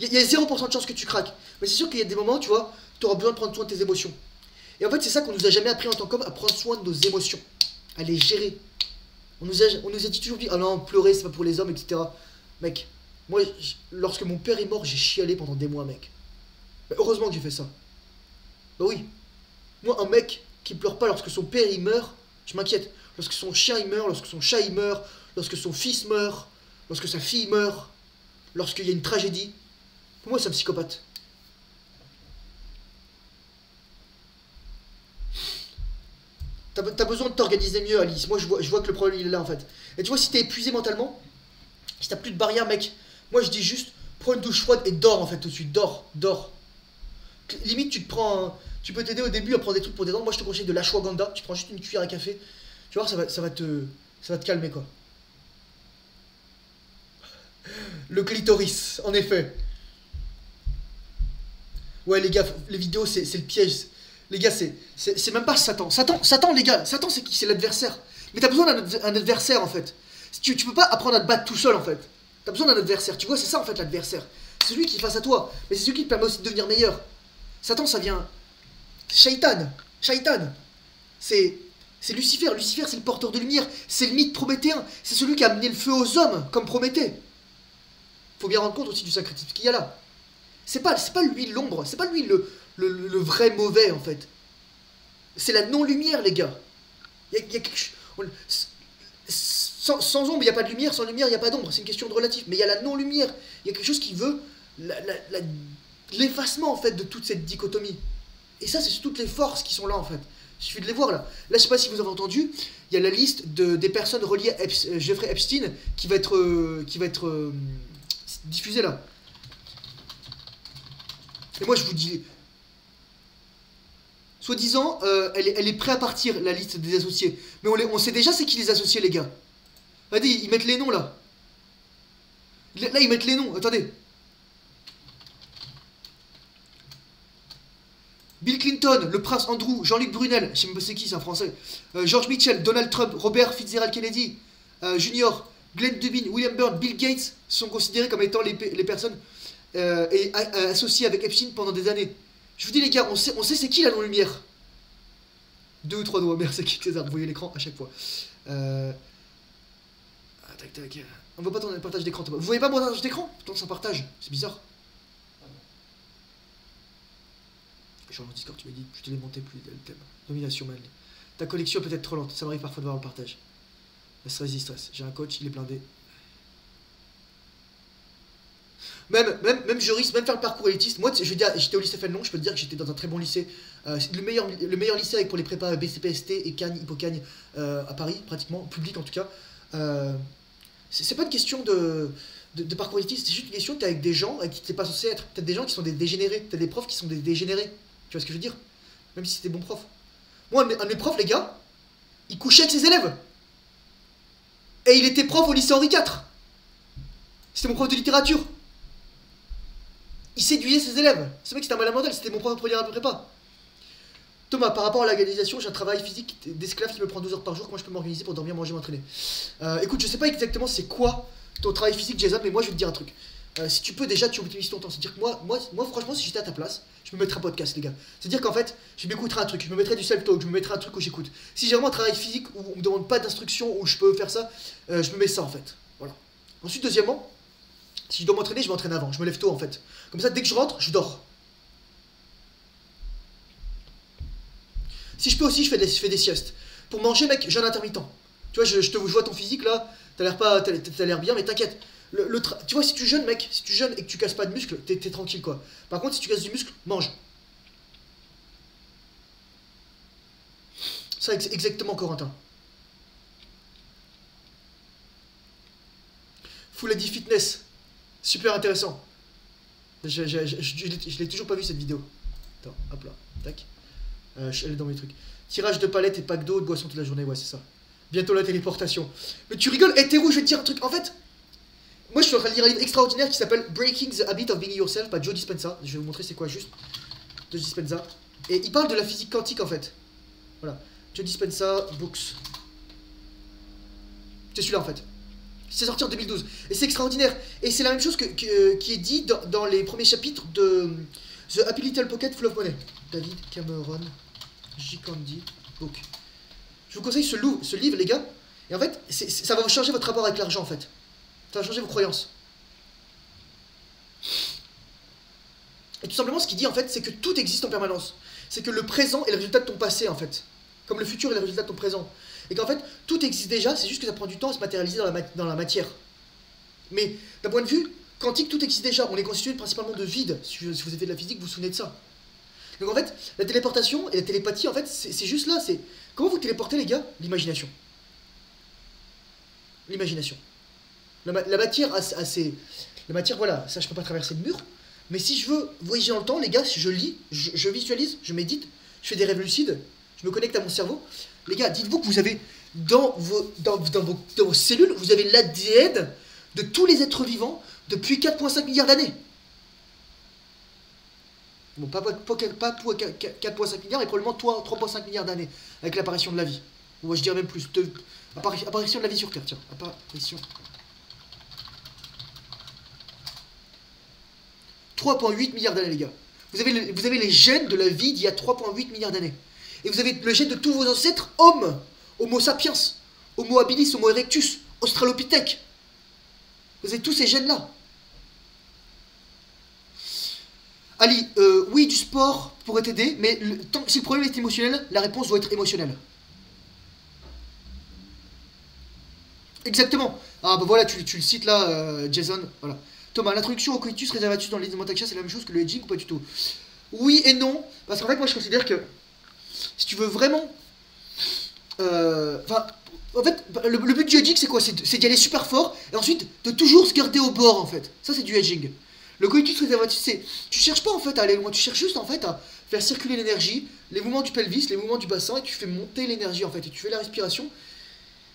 Il y a 0% de chance que tu craques. Mais c'est sûr qu'il y a des moments, tu vois, tu auras besoin de prendre soin de tes émotions. Et en fait, c'est ça qu'on nous a jamais appris en tant qu'homme, à prendre soin de nos émotions, à les gérer. On nous a dit toujours, ah non, pleurer, c'est pas pour les hommes, etc. Mec, moi, lorsque mon père est mort, j'ai chialé pendant des mois, mec. Mais heureusement que j'ai fait ça. Bah oui. Moi, un mec qui pleure pas lorsque son père il meurt, je m'inquiète. Lorsque son chien il meurt, lorsque son chat il meurt, lorsque son fils meurt, lorsque sa fille meurt, lorsqu'il y a une tragédie. Pour moi, c'est un psychopathe. T'as besoin de t'organiser mieux, Alice. Moi, je vois que le problème, il est là, en fait. Et tu vois, si t'es épuisé mentalement, si t'as plus de barrière, mec, moi, je dis juste, prends une douche froide et dors, en fait, tout de suite. Dors. Limite, tu peux t'aider au début à prendre des trucs pour détendre. Moi, je te conseille de l'ashwagandha. Tu prends juste une cuillère à café. Tu vois, ça va te calmer, quoi. Le clitoris, en effet. Ouais, les gars, les vidéos, c'est le piège. Les gars, c'est même pas Satan. Satan, les gars, Satan, c'est qui? C'est l'adversaire. Mais t'as besoin d'un adversaire, en fait. Tu peux pas apprendre à te battre tout seul, en fait. T'as besoin d'un adversaire. Tu vois, c'est ça, en fait, l'adversaire. C'est celui qui est face à toi. Mais c'est celui qui te permet aussi de devenir meilleur. Satan, ça vient... Shaitan. C'est Lucifer. Lucifer, c'est le porteur de lumière. C'est le mythe prométhéen. C'est celui qui a amené le feu aux hommes, comme Prométhée. Faut bien rendre compte aussi du sacrifice qu'il y a là. C'est pas lui l'ombre. C'est pas lui le vrai mauvais, en fait. C'est la non-lumière, les gars. Il y a quelque chose... Sans ombre, il n'y a pas de lumière. Sans lumière, il n'y a pas d'ombre. C'est une question de relatif. Mais il y a la non-lumière. Il y a quelque chose qui veut l'effacement, en fait, de toute cette dichotomie. Et ça, c'est toutes les forces qui sont là, en fait. Il suffit de les voir, là. Là, je sais pas si vous avez entendu, il y a la liste des personnes reliées à Jeffrey Epstein qui va être diffusée, là. Et moi, je vous dis... Soi-disant, elle est prête à partir, la liste des associés. Mais on sait déjà c'est qui les associés, les gars. Regardez, ils mettent les noms, là. Là, ils mettent les noms. Attendez. Bill Clinton, le prince Andrew, Jean-Luc Brunel, je sais même pas c'est qui, c'est un français. George Mitchell, Donald Trump, Robert Fitzgerald Kennedy, Junior, Glenn Dubin, William Byrne, Bill Gates sont considérés comme étant les personnes associées avec Epstein pendant des années. Je vous dis les gars, on sait c'est qui la non-lumière. 2 ou 3 doigts, merci César, vous voyez l'écran à chaque fois. Tac. On voit pas ton partage d'écran. Vous voyez pas mon partage d'écran? Pourtant c'est un partage, c'est bizarre. Je suis en Discord, tu m'as dit, je t'ai démonté plus le thème. Domination mal. Ta connexion est peut-être trop lente, ça m'arrive parfois de voir le partage. Stress. J'ai un coach, il est blindé. Même juriste, même faire le parcours élitiste. Moi, je veux dire, j'étais au lycée Fénelon, je peux te dire que j'étais dans un très bon lycée. Le meilleur lycée avec pour les prépas BCPST et Cagne, Hippocagne à Paris, pratiquement, public en tout cas. C'est pas une question de parcours élitiste, c'est juste une question que t'es avec des gens avec qui t'es pas censé être. T'as des gens qui sont des dégénérés, t'as des profs qui sont des dégénérés. Tu vois ce que je veux dire? Même si c'était bon prof. Moi, un de mes profs, les gars, il couchait avec ses élèves. Et il était prof au lycée Henri IV. C'était mon prof de littérature. Il séduisait ses élèves. Ce mec c'était un malade mental, c'était mon prof de première prépa. Thomas, par rapport à l'organisation, j'ai un travail physique d'esclave qui me prend 12 heures par jour. Comment je peux m'organiser pour dormir, manger, m'entraîner? Écoute, je sais pas exactement c'est quoi ton travail physique, Jason, mais moi je vais te dire un truc. Si tu peux déjà, tu optimises ton temps. C'est-à-dire que moi franchement, si j'étais à ta place, je me mettrais un podcast, les gars. C'est-à-dire qu'en fait, je m'écouterais un truc, je me mettrais du self-talk, je me mettrais un truc où j'écoute. Si j'ai vraiment un travail physique où on me demande pas d'instruction, où je peux faire ça, je me mets ça en fait. Voilà. Ensuite, deuxièmement, si je dois m'entraîner, je m'entraîne avant. Je me lève tôt en fait. Comme ça, dès que je rentre, je dors. Si je peux aussi, je fais des siestes. Pour manger, mec, jeûne intermittent. Tu vois, je vois ton physique là, t'as l'air bien, mais t'inquiète. Tu vois, si tu jeûnes, mec, si tu jeûnes et que tu casses pas de muscle, t'es tranquille quoi. Par contre, si tu casses du muscle, mange. Ça, exactement, Corentin. Full Eddy Fitness. Super intéressant. Je l'ai toujours pas vu cette vidéo. Attends, hop là, tac. Elle est dans mes trucs. Tirage de palettes et pack d'eau, de boisson toute la journée, ouais, c'est ça. Bientôt la téléportation. Mais tu rigoles, Théro, je vais te dire un truc. En fait, moi je suis en train de lire un livre extraordinaire qui s'appelle Breaking the Habit of Being Yourself par Joe Dispenza. Je vais vous montrer c'est quoi juste. Joe Dispenza. Et il parle de la physique quantique en fait. Voilà. Joe Dispenza, books. C'est celui-là en fait. C'est sorti en 2012. Et c'est extraordinaire. Et c'est la même chose qui est dit dans les premiers chapitres de The Happy Little Pocket Full of Money. David Cameron, J. Candy, book. Je vous conseille ce livre, les gars. Et en fait, ça va changer votre rapport avec l'argent, en fait. Ça va changer vos croyances. Et tout simplement, ce qu'il dit, en fait, c'est que tout existe en permanence. C'est que le présent est le résultat de ton passé, en fait. Comme le futur est le résultat de ton présent. Et qu'en fait, tout existe déjà, c'est juste que ça prend du temps à se matérialiser dans la matière. Mais d'un point de vue quantique, tout existe déjà. On est constitué principalement de vide. Si vous avez fait de la physique, vous vous souvenez de ça. Donc en fait, la téléportation et la télépathie, en fait, c'est juste là. C'est comment vous téléportez, les gars? L'imagination. L'imagination. La matière la matière, voilà, ça je peux pas traverser le mur. Mais si je veux voyager dans le temps, les gars, je lis, je visualise, je médite, je fais des rêves lucides, je me connecte à mon cerveau. Les gars, dites-vous que vous avez dans vos cellules, vous avez l'ADN de tous les êtres vivants depuis 4,5 milliards d'années. Bon, pas pour 4,5 milliards, mais probablement 3,5 milliards d'années, avec l'apparition de la vie. Ou je dirais même plus, apparition de la vie sur Terre, tiens. Apparition. 3,8 milliards d'années, les gars. Vous avez les gènes de la vie d'il y a 3,8 milliards d'années. Et vous avez le gène de tous vos ancêtres, hommes, Homo sapiens, Homo habilis, Homo erectus, Australopithèque. Vous avez tous ces gènes-là. Ali, oui, du sport pourrait t'aider, mais si le problème est émotionnel, la réponse doit être émotionnelle. Exactement. Ah bah voilà, tu le cites là, Jason. Voilà. Thomas, l'introduction au coitus reservatus dans l'idée de Montaxa, c'est la même chose que le hedging ou pas du tout? Oui et non, parce qu'en fait, moi je considère que si tu veux vraiment. En fait, le but du hedging, c'est quoi? C'est d'y aller super fort et ensuite de toujours se garder au bord en fait. Ça, c'est du hedging. Le coitus reservatus, c'est. Tu cherches pas en fait à aller loin, tu cherches juste en fait à faire circuler l'énergie, les mouvements du pelvis, les mouvements du bassin, et tu fais monter l'énergie en fait, et tu fais la respiration.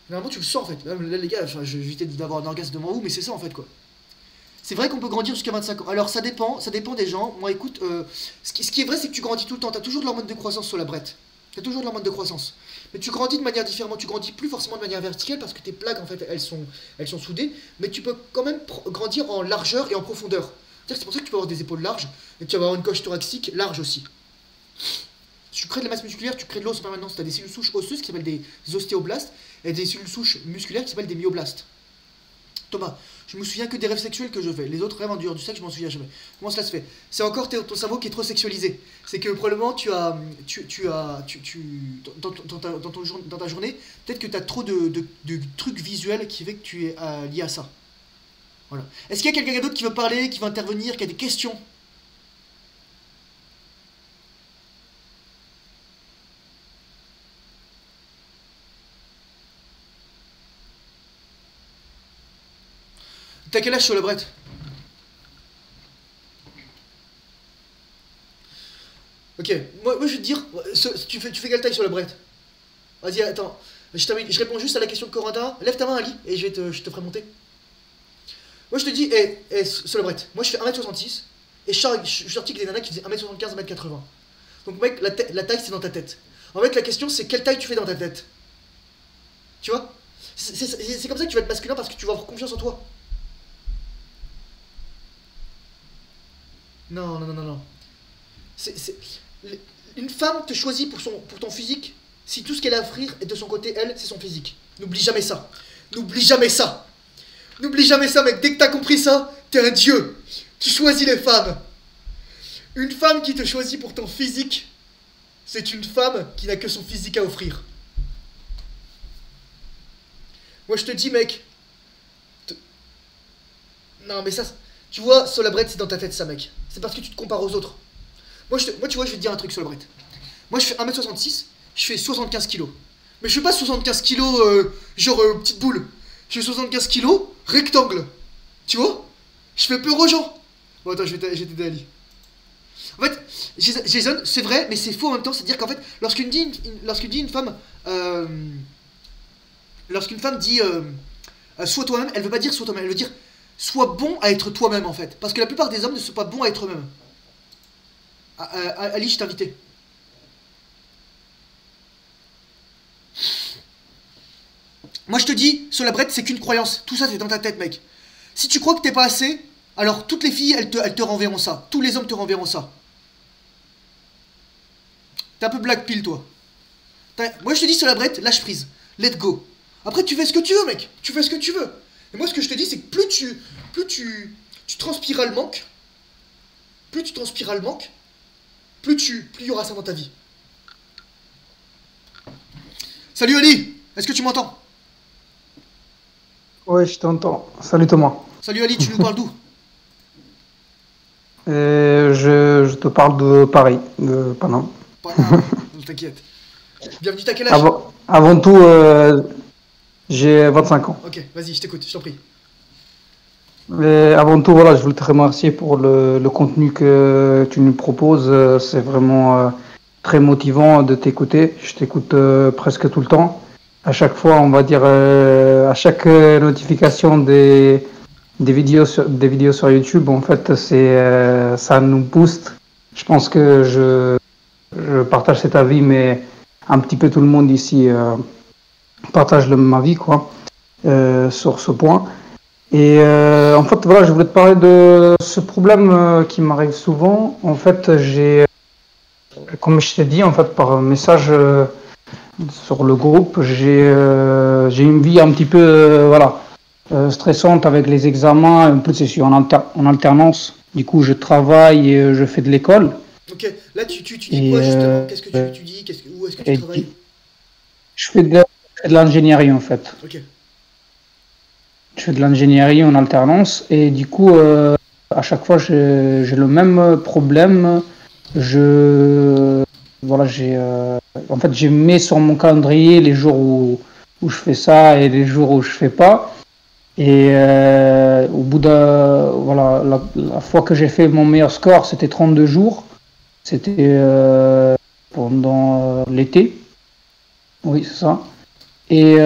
Normalement, tu le sens en fait. Là, les gars, enfin, je vais éviter d'avoir un orgasme devant vous, mais c'est ça en fait quoi. C'est vrai qu'on peut grandir jusqu'à 25 ans. Alors ça dépend des gens. Moi écoute, ce qui est vrai, c'est que tu grandis tout le temps. T'as toujours de l'hormone de croissance sur la brette. T'as toujours de l'hormone de croissance. Mais tu grandis de manière différente. Tu grandis plus forcément de manière verticale parce que tes plaques en fait elles sont soudées. Mais tu peux quand même grandir en largeur et en profondeur. C'est pour ça que tu peux avoir des épaules larges et tu vas avoir une coche thoracique large aussi. Tu crées de la masse musculaire, tu crées de l'os en permanence. Tu as des cellules souches osseuses qui s'appellent des ostéoblastes et des cellules souches musculaires qui s'appellent des myoblastes. Thomas, je me souviens que des rêves sexuels que je fais. Les autres rêves en dehors du sexe, je m'en souviens jamais. Comment cela se fait? C'est encore ton cerveau qui est trop sexualisé. C'est que probablement dans ta journée, peut-être que tu as trop de trucs visuels qui fait que tu es lié à ça. Voilà. Est-ce qu'il y a quelqu'un d'autre qui veut parler, qui veut intervenir, qui a des questions? T'as quel âge sur le bret? Ok, moi je vais te dire, tu fais quelle taille sur le bret? Vas-y, attends, je réponds juste à la question de Corentin. Lève ta main, Ali, et je te ferai monter. Moi je te dis, sur le bret, moi je fais 1m66, et je suis sorti avec des nanas qui faisaient 1m75, 1m80. Donc mec, la taille c'est dans ta tête. En fait la question c'est quelle taille tu fais dans ta tête. Tu vois? C'est comme ça que tu vas être masculin parce que tu vas avoir confiance en toi. Non, non, non, non, non. Une femme te choisit pour ton physique si tout ce qu'elle a à offrir est de son côté, elle, c'est son physique. N'oublie jamais ça. N'oublie jamais ça. N'oublie jamais ça, mec. Dès que t'as compris ça, t'es un dieu. Tu choisis les femmes. Une femme qui te choisit pour ton physique, c'est une femme qui n'a que son physique à offrir. Moi, je te dis, mec. Non, mais ça. Tu vois, Solabret, c'est dans ta tête, ça, mec. C'est parce que tu te compares aux autres. Moi, tu vois, je vais te dire un truc, Solabret. Moi, je fais 1m66, je fais 75 kilos. Mais je fais pas 75 kilos, petite boule. Je fais 75 kilos, rectangle. Tu vois? Je fais peur aux gens. Bon, attends, je vais t'aider, Ali. En fait, Jason, c'est vrai, mais c'est faux en même temps. C'est-à-dire qu'en fait, lorsqu'une femme dit sois toi-même, elle veut pas dire sois toi-même, elle veut dire sois bon à être toi-même en fait. Parce que la plupart des hommes ne sont pas bons à être eux-mêmes. Ali, je t'ai invité. Moi je te dis, Solabret, c'est qu'une croyance. Tout ça c'est dans ta tête, mec. Si tu crois que t'es pas assez, alors toutes les filles, elles te renverront ça. Tous les hommes te renverront ça. T'es un peu black pill, toi. Moi je te dis, Solabret, lâche prise. Let go. Après, tu fais ce que tu veux, mec. Tu fais ce que tu veux. Et moi, ce que je te dis, c'est que plus tu transpireras le manque, plus il y aura ça dans ta vie. Salut Ali, est-ce que tu m'entends? Ouais, je t'entends. Salut Thomas. Salut Ali, tu nous parles d'où? Je te parle de Paris, de Paname. Paname, t'inquiète. Bienvenue, t'as quel âge? Avant tout, j'ai 25 ans. Ok, vas-y, je t'écoute, je t'en prie. Et avant tout, voilà, je voulais te remercier pour le contenu que tu nous proposes. C'est vraiment très motivant de t'écouter. Je t'écoute presque tout le temps. À chaque fois, on va dire, à chaque notification des vidéos sur YouTube, en fait, ça nous booste. Je pense que je partage cet avis, mais un petit peu tout le monde ici partage le même avis, quoi, sur ce point. Et en fait, voilà, je voulais te parler de ce problème qui m'arrive souvent. En fait, comme je t'ai dit, en fait, par message sur le groupe, j'ai une vie un petit peu, stressante avec les examens. En plus, je suis en alternance. Du coup, je travaille et je fais de l'école. Ok, là, tu dis quoi justement? Qu'est-ce que tu dis? Où est-ce que tu travailles? Je fais de l'ingénierie, en fait. Ok. Je fais de l'ingénierie en alternance et du coup, à chaque fois, j'ai le même problème. En fait, j'ai mis sur mon calendrier les jours où je fais ça et les jours où je fais pas. Et au bout la fois que j'ai fait mon meilleur score, c'était 32 jours. C'était pendant l'été. Oui, c'est ça. Et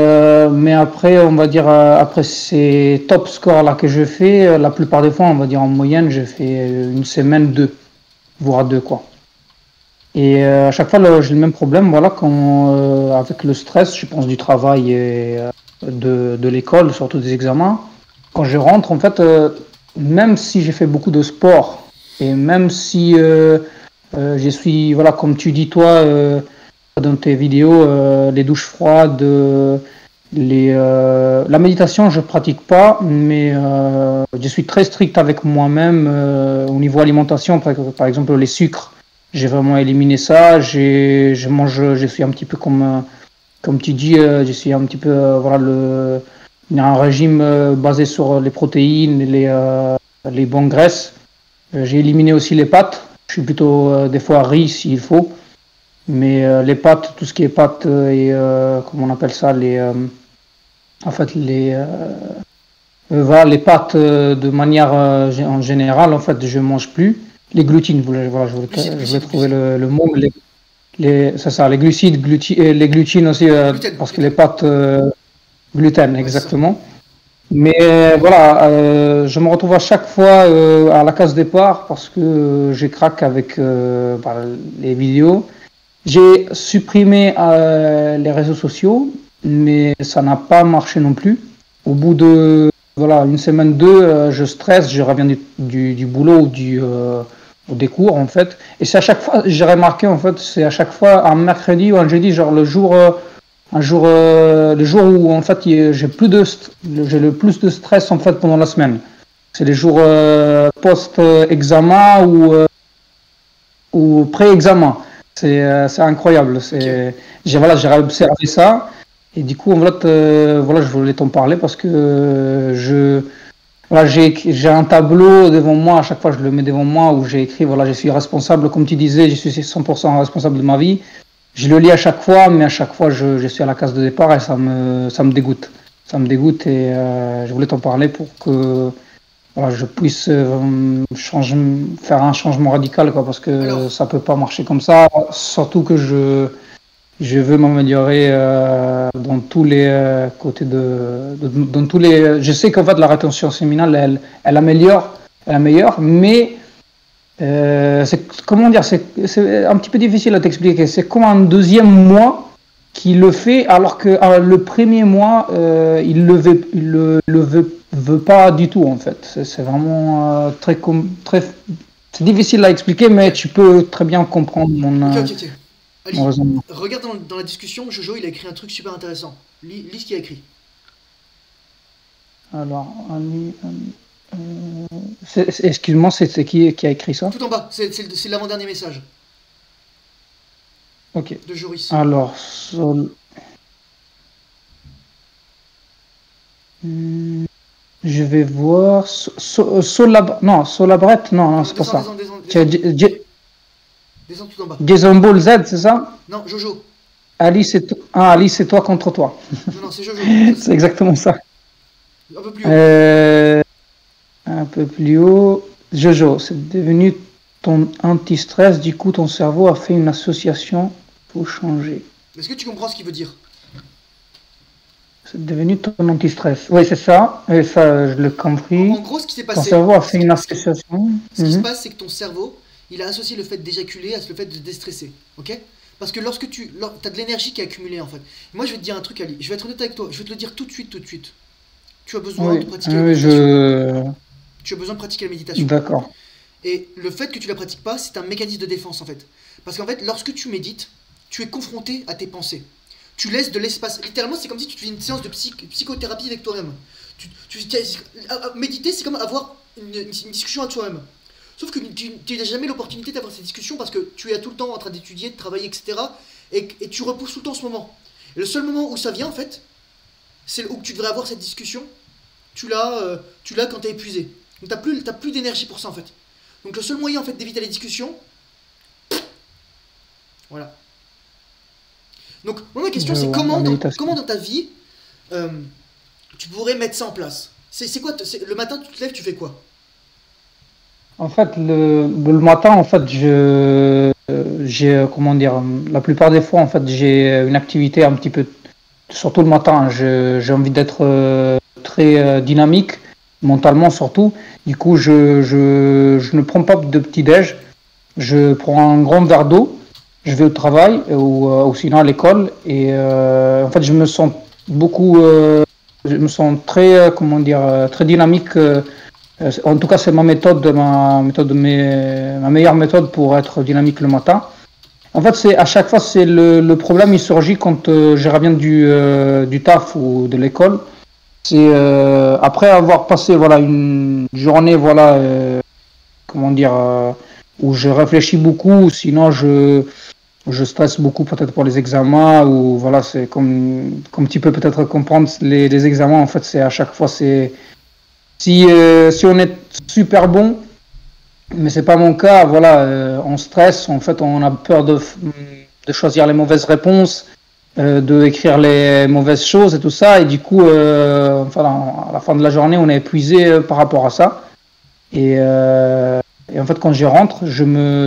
mais après, on va dire, après ces top scores là que je fais, la plupart des fois, on va dire en moyenne, je fais une semaine, voire deux, quoi. Et à chaque fois, j'ai le même problème, voilà, avec le stress, je pense, du travail et de l'école, surtout des examens. Quand je rentre, en fait, même si j'ai fait beaucoup de sport et même si je suis, voilà, comme tu dis toi, dans tes vidéos, les douches froides, la méditation, je pratique pas, mais je suis très strict avec moi-même au niveau alimentation, par exemple les sucres. J'ai vraiment éliminé ça. Je mange, je suis un petit peu comme tu dis, je suis un petit peu il y a un régime basé sur les protéines, les bonnes graisses. J'ai éliminé aussi les pâtes. Je suis plutôt des fois riz s'il faut. Mais les pâtes, tout ce qui est pâtes et comment on appelle ça, les pâtes de manière en général, en fait, je mange plus. Les glutines, voilà, je voulais trouver le mot. C'est ça, les glucides, les glutines aussi, parce que les pâtes gluten, exactement. Mais voilà, je me retrouve à chaque fois à la case départ parce que j'ai craqué avec les vidéos. J'ai supprimé les réseaux sociaux, mais ça n'a pas marché non plus. Au bout de une semaine, deux, je stresse, je reviens du boulot ou des cours en fait. Et c'est à chaque fois, j'ai remarqué en fait, c'est à chaque fois un mercredi ou un jeudi, genre le jour Un jour, le jour où en fait j'ai le plus de stress en fait pendant la semaine. C'est les jours post-examen ou pré-examen. C'est incroyable. J'ai observé ça et du coup en fait, voilà, je voulais t'en parler parce que voilà, j'ai un tableau devant moi, à chaque fois je le mets devant moi où j'ai écrit voilà, je suis responsable, comme tu disais, je suis 100% responsable de ma vie. Je le lis à chaque fois, mais à chaque fois je suis à la case de départ et ça me dégoûte. Ça me dégoûte et je voulais t'en parler pour que voilà, je puisse faire un changement radical quoi, parce que Alors, ça peut pas marcher comme ça. Surtout que je veux m'améliorer dans tous les côtés dans tous les. Je sais qu'en fait la rétention séminale elle améliore, mais comment dire, c'est un petit peu difficile à t'expliquer. C'est comme un deuxième mois qui le fait, alors que le premier mois, il veut pas du tout en fait. C'est vraiment très. C'est difficile à expliquer, mais tu peux très bien comprendre ok. mon Ali, raisonnement. regarde dans la discussion, Jojo, il a écrit un truc super intéressant. Lis ce qu'il a écrit. Alors, excuse-moi, c'est qui a écrit ça? Tout en bas, c'est l'avant-dernier message Ok. de Joris. Alors, je vais voir. Non, Solabret, non, c'est pas ça. Descends tout en bas. Jason Ball Z, c'est ça? Non, Jojo. Ali, c'est toi contre toi. Non, c'est Jojo. C'est exactement ça. Un peu plus haut. Un peu plus haut. Jojo, c'est devenu ton anti-stress, du coup ton cerveau a fait une association pour changer. Est-ce que tu comprends ce qu'il veut dire? C'est devenu ton anti-stress. Oui, c'est ça. Et ça, je l'ai compris. En gros, ce qui s'est passé. Ton cerveau a fait une association. Ce qui se passe, c'est que ton cerveau, il a associé le fait d'éjaculer à le fait de déstresser. Ok? Parce que lorsque tu as de l'énergie qui est accumulée en fait. Moi, je vais te dire un truc, Ali. Je vais être honnête avec toi. Je vais te le dire tout de suite. Tu as besoin de pratiquer la méditation. Tu as besoin de pratiquer la méditation. D'accord. Et le fait que tu la pratiques pas, c'est un mécanisme de défense en fait. Parce qu'en fait, lorsque tu médites, tu es confronté à tes pensées. Tu laisses de l'espace. Littéralement, c'est comme si tu fais une séance de psychothérapie avec toi-même. Méditer, c'est comme avoir une discussion avec toi-même. Sauf que tu n'as jamais l'opportunité d'avoir cette discussion parce que tu es tout le temps en train d'étudier, de travailler, etc. Et tu repousses tout le temps ce moment. Et le seul moment où ça vient, en fait, c'est où tu devrais avoir cette discussion. Tu l'as quand tu es épuisé. Donc t'as plus d'énergie pour ça, en fait. Donc le seul moyen, en fait, d'éviter les discussions... Voilà. Donc, moi, ma question, c'est comment dans ta vie, tu pourrais mettre ça en place? C'est quoi le matin, tu te lèves, tu fais quoi? En fait, le matin, en fait, j'ai, comment dire, la plupart des fois, en fait, j'ai une activité un petit peu, surtout le matin, j'ai envie d'être très dynamique, mentalement surtout. Du coup, je ne prends pas de petit-déj, je prends un grand verre d'eau. Je vais au travail ou sinon à l'école et en fait je me sens très comment dire très dynamique. En tout cas c'est ma meilleure méthode pour être dynamique le matin. En fait c'est à chaque fois c'est le problème il surgit quand je reviens du taf ou de l'école. C'est après avoir passé voilà une journée voilà comment dire où je réfléchis beaucoup, sinon je stresse beaucoup peut-être pour les examens ou voilà c'est comme tu peux peut-être comprendre les examens en fait c'est à chaque fois c'est si on est super bon mais c'est pas mon cas voilà on stresse en fait on a peur de choisir les mauvaises réponses de écrire les mauvaises choses et tout ça et du coup enfin, à la fin de la journée on est épuisé par rapport à ça et en fait, quand je rentre,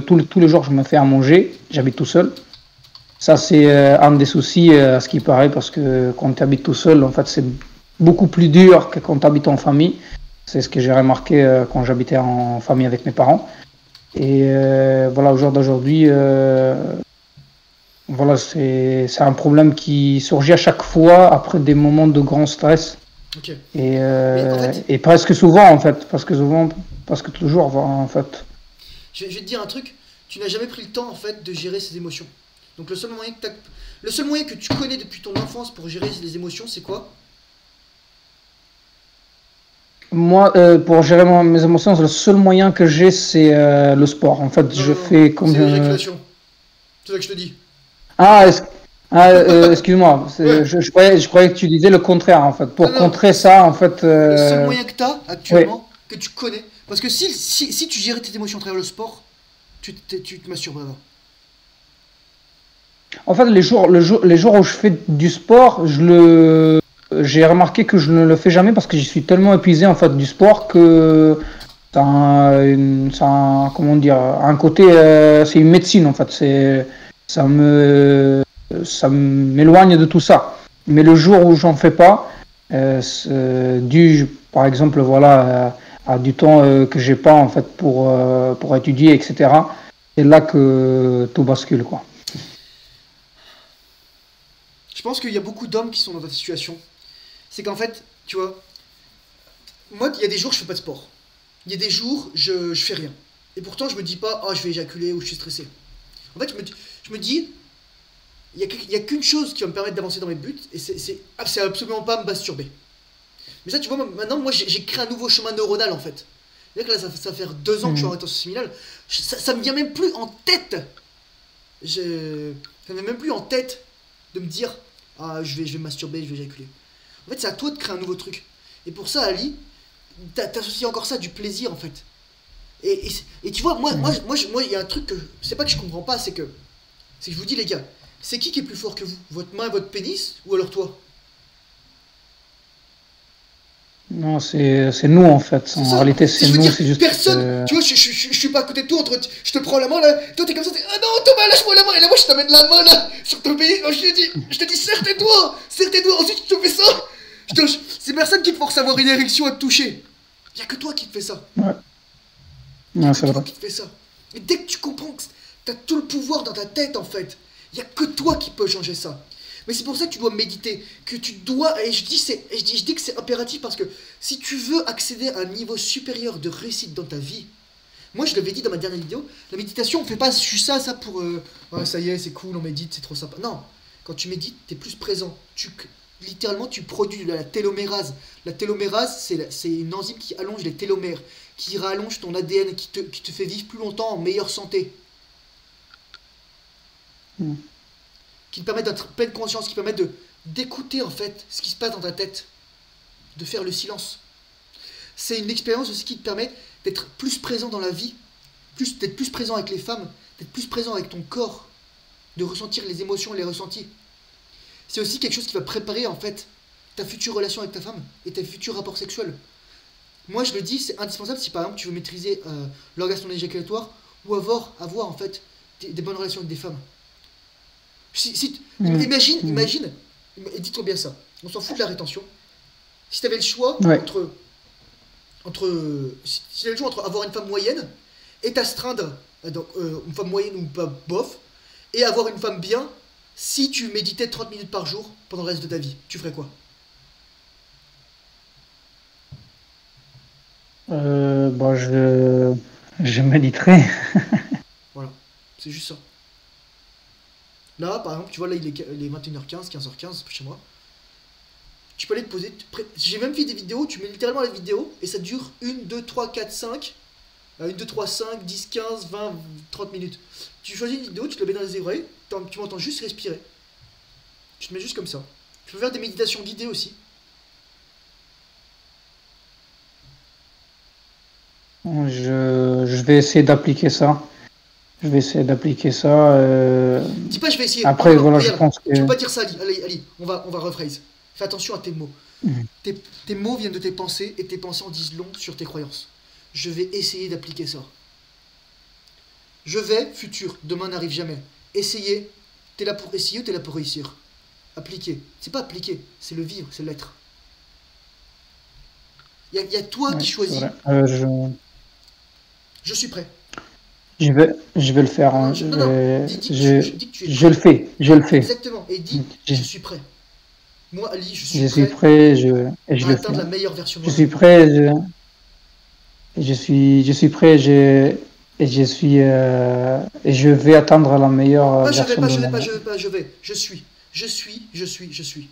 tous les jours, je me fais à manger. J'habite tout seul. Ça, c'est un des soucis, à ce qui paraît, parce que quand tu habites tout seul, en fait, c'est beaucoup plus dur que quand tu habites en famille. C'est ce que j'ai remarqué quand j'habitais en famille avec mes parents. Et voilà, au jour d'aujourd'hui, voilà, c'est un problème qui surgit à chaque fois après des moments de grand stress. Okay. Et presque souvent, en fait. Parce que toujours, en fait. Je vais te dire un truc, tu n'as jamais pris le temps en fait de gérer ces émotions. Donc le Le seul moyen que tu connais depuis ton enfance pour gérer les émotions, c'est quoi? Moi, pour gérer mes émotions, le seul moyen que j'ai, c'est le sport. En fait, Non, je non, non. fais comme C'est l'éjaculation. C'est ça que je te dis. Ah, excuse-moi. Ouais. Je croyais que tu disais le contraire, en fait. Non, Pour non. contrer ça, en fait. Le seul moyen que tu as Oui. actuellement, que tu connais. Parce que si tu gérais tes émotions à travers le sport, tu te masturbes avant. En fait, les jours où je fais du sport, j'ai remarqué que je ne le fais jamais parce que je suis tellement épuisé en fait du sport que comment dire, un côté, c'est une médecine en fait. Ça me, ça m'éloigne de tout ça. Mais le jour où j'en fais pas, par exemple, voilà, à du temps que j'ai pas en fait pour étudier, etc. C'est là que tout bascule quoi. Je pense qu'il y a beaucoup d'hommes qui sont dans ta situation. C'est qu'en fait, tu vois, moi, il y a des jours, je fais pas de sport. Il y a des jours, je fais rien. Et pourtant, je me dis pas, oh, je vais éjaculer ou je suis stressé. En fait, je me dis, il y a qu'une chose qui va me permettre d'avancer dans mes buts, et c'est absolument pas me masturber. Mais ça, tu vois, maintenant, moi, j'ai créé un nouveau chemin neuronal, en fait. C'est-à-dire que là, ça va faire 2 ans que je suis en rétention séminale. Ça me vient même plus en tête. Ça me vient même plus en tête de me dire, ah, je vais me masturber, je vais éjaculer. En fait, c'est à toi de créer un nouveau truc. Et pour ça, Ali, t'associes encore ça à du plaisir, en fait. Et tu vois, moi, il y a un truc que. C'est pas que je comprends pas, c'est que je vous dis, les gars, c'est qui est plus fort que vous? Votre main et votre pénis? Ou alors toi? Non, c'est nous en fait. C'est En ça. réalité, c'est Je veux nous, dire, c'est juste. personne. Tu vois, je suis pas à côté de toi. Je te prends la main là. Toi, t'es comme ça. Ah non, Thomas, lâche-moi la main. Et là, moi, je t'amène la main là. Sur ton pénis. Non, je te dis, serre tes doigts. Serre tes doigts. Ensuite, je te fais ça. C'est personne qui te force à avoir une érection à te toucher. Y a que toi qui te fais ça. Ouais, Y a ouais, que c'est toi vrai. qui te fais ça. Et dès que tu comprends que t'as tout le pouvoir dans ta tête, en fait, y a que toi qui peux changer ça. Mais c'est pour ça que tu dois méditer, que tu dois, et je dis que c'est impératif parce que si tu veux accéder à un niveau supérieur de réussite dans ta vie, moi je l'avais dit dans ma dernière vidéo, la méditation on fait pas juste ça pour, ouais, ça y est c'est cool, on médite, c'est trop sympa. Non, quand tu médites, t'es plus présent. Littéralement tu produis de la télomérase. La télomérase c'est une enzyme qui allonge les télomères, qui rallonge ton ADN, qui te fait vivre plus longtemps en meilleure santé. Qui te permettent d'être pleine conscience, qui permettent d'écouter en fait ce qui se passe dans ta tête, de faire le silence. C'est une expérience aussi qui te permet d'être plus présent dans la vie, d'être plus présent avec les femmes, d'être plus présent avec ton corps, de ressentir les émotions et les ressentis. C'est aussi quelque chose qui va préparer en fait ta future relation avec ta femme et tes futurs rapports sexuels. Moi je le dis, c'est indispensable si par exemple tu veux maîtriser l'orgasme non éjaculatoire ou avoir en fait des bonnes relations avec des femmes. Imagine, dis-toi bien ça, on s'en fout de la rétention. Si tu avais le choix Ouais. si t'avais le choix entre avoir une femme moyenne et t'astreindre, donc une femme moyenne ou pas bof, et avoir une femme bien, si tu méditais 30 minutes par jour pendant le reste de ta vie, tu ferais quoi? Bon, je méditerai. Voilà, c'est juste ça. Là, par exemple, tu vois, là il est 21h15, 15h15 chez moi. Tu peux aller te poser. J'ai même fait des vidéos, tu mets littéralement la vidéo et ça dure 1, 2, 3, 4, 5. 1, 2, 3, 5, 10, 15, 20, 30 minutes. Tu choisis une vidéo, tu te la mets dans les oreilles, tu m'entends juste respirer. Tu te mets juste comme ça. Tu peux faire des méditations guidées aussi. Je vais essayer d'appliquer ça. Je vais essayer d'appliquer ça. Dis pas je vais essayer. Après, Non, voilà, je regarde, pense que. tu peux pas dire ça, Ali. Ali, on va rephrase. Fais attention à tes mots. Mhm. Tes mots viennent de tes pensées et tes pensées en disent long sur tes croyances. Je vais essayer d'appliquer ça. Je vais, futur, demain n'arrive jamais. Essayer. T'es là pour essayer ou t'es là pour réussir? Appliquer. C'est pas appliquer, c'est le vivre, c'est l'être. Il y a toi Ouais, qui c'est choisis. vrai. Je suis prêt. Je vais le faire. Non, Hein. non, dis que tu es Je le fais. Je le fais. Exactement. Et dis, Je, je suis prêt. Moi, Ali, je je suis suis prêt prêt. Et je à le atteindre fais. la meilleure version de Je moi-même. suis prêt. Je suis prêt. Et je vais atteindre la meilleure Pas je vais, version pas de je vais, moi. pas je vais, pas je vais. Je suis. Je suis, je suis, je suis.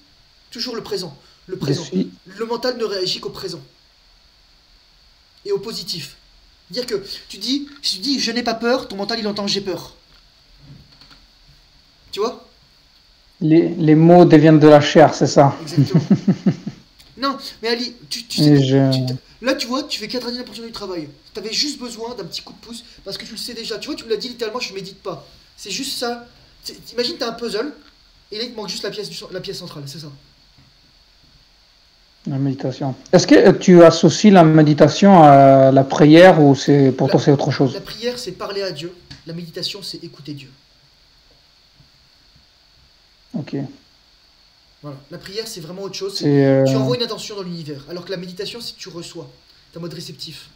Toujours le présent. Le Je présent. suis. Le mental ne réagit qu'au présent. Et au positif. Dire que si tu dis je n'ai pas peur, ton mental il entend j'ai peur. Tu vois? Les mots deviennent de la chair, c'est ça. Exactement. Non, mais Ali, tu sais, Et je... là tu vois, tu fais 99% du travail. T'avais juste besoin d'un petit coup de pouce parce que tu le sais déjà. Tu vois, tu me l'as dit littéralement, je médite pas. C'est juste ça. Imagine, t'as un puzzle et là il te manque juste la pièce centrale, c'est ça. La méditation. Est-ce que tu associes la méditation à la prière ou c'est pour La, toi c'est autre chose? la prière, c'est parler à Dieu. La méditation, c'est écouter Dieu. Ok. Voilà. La prière, c'est vraiment autre chose. C'est Tu envoies une intention dans l'univers. Alors que la méditation, c'est que tu reçois. T'es en mode réceptif.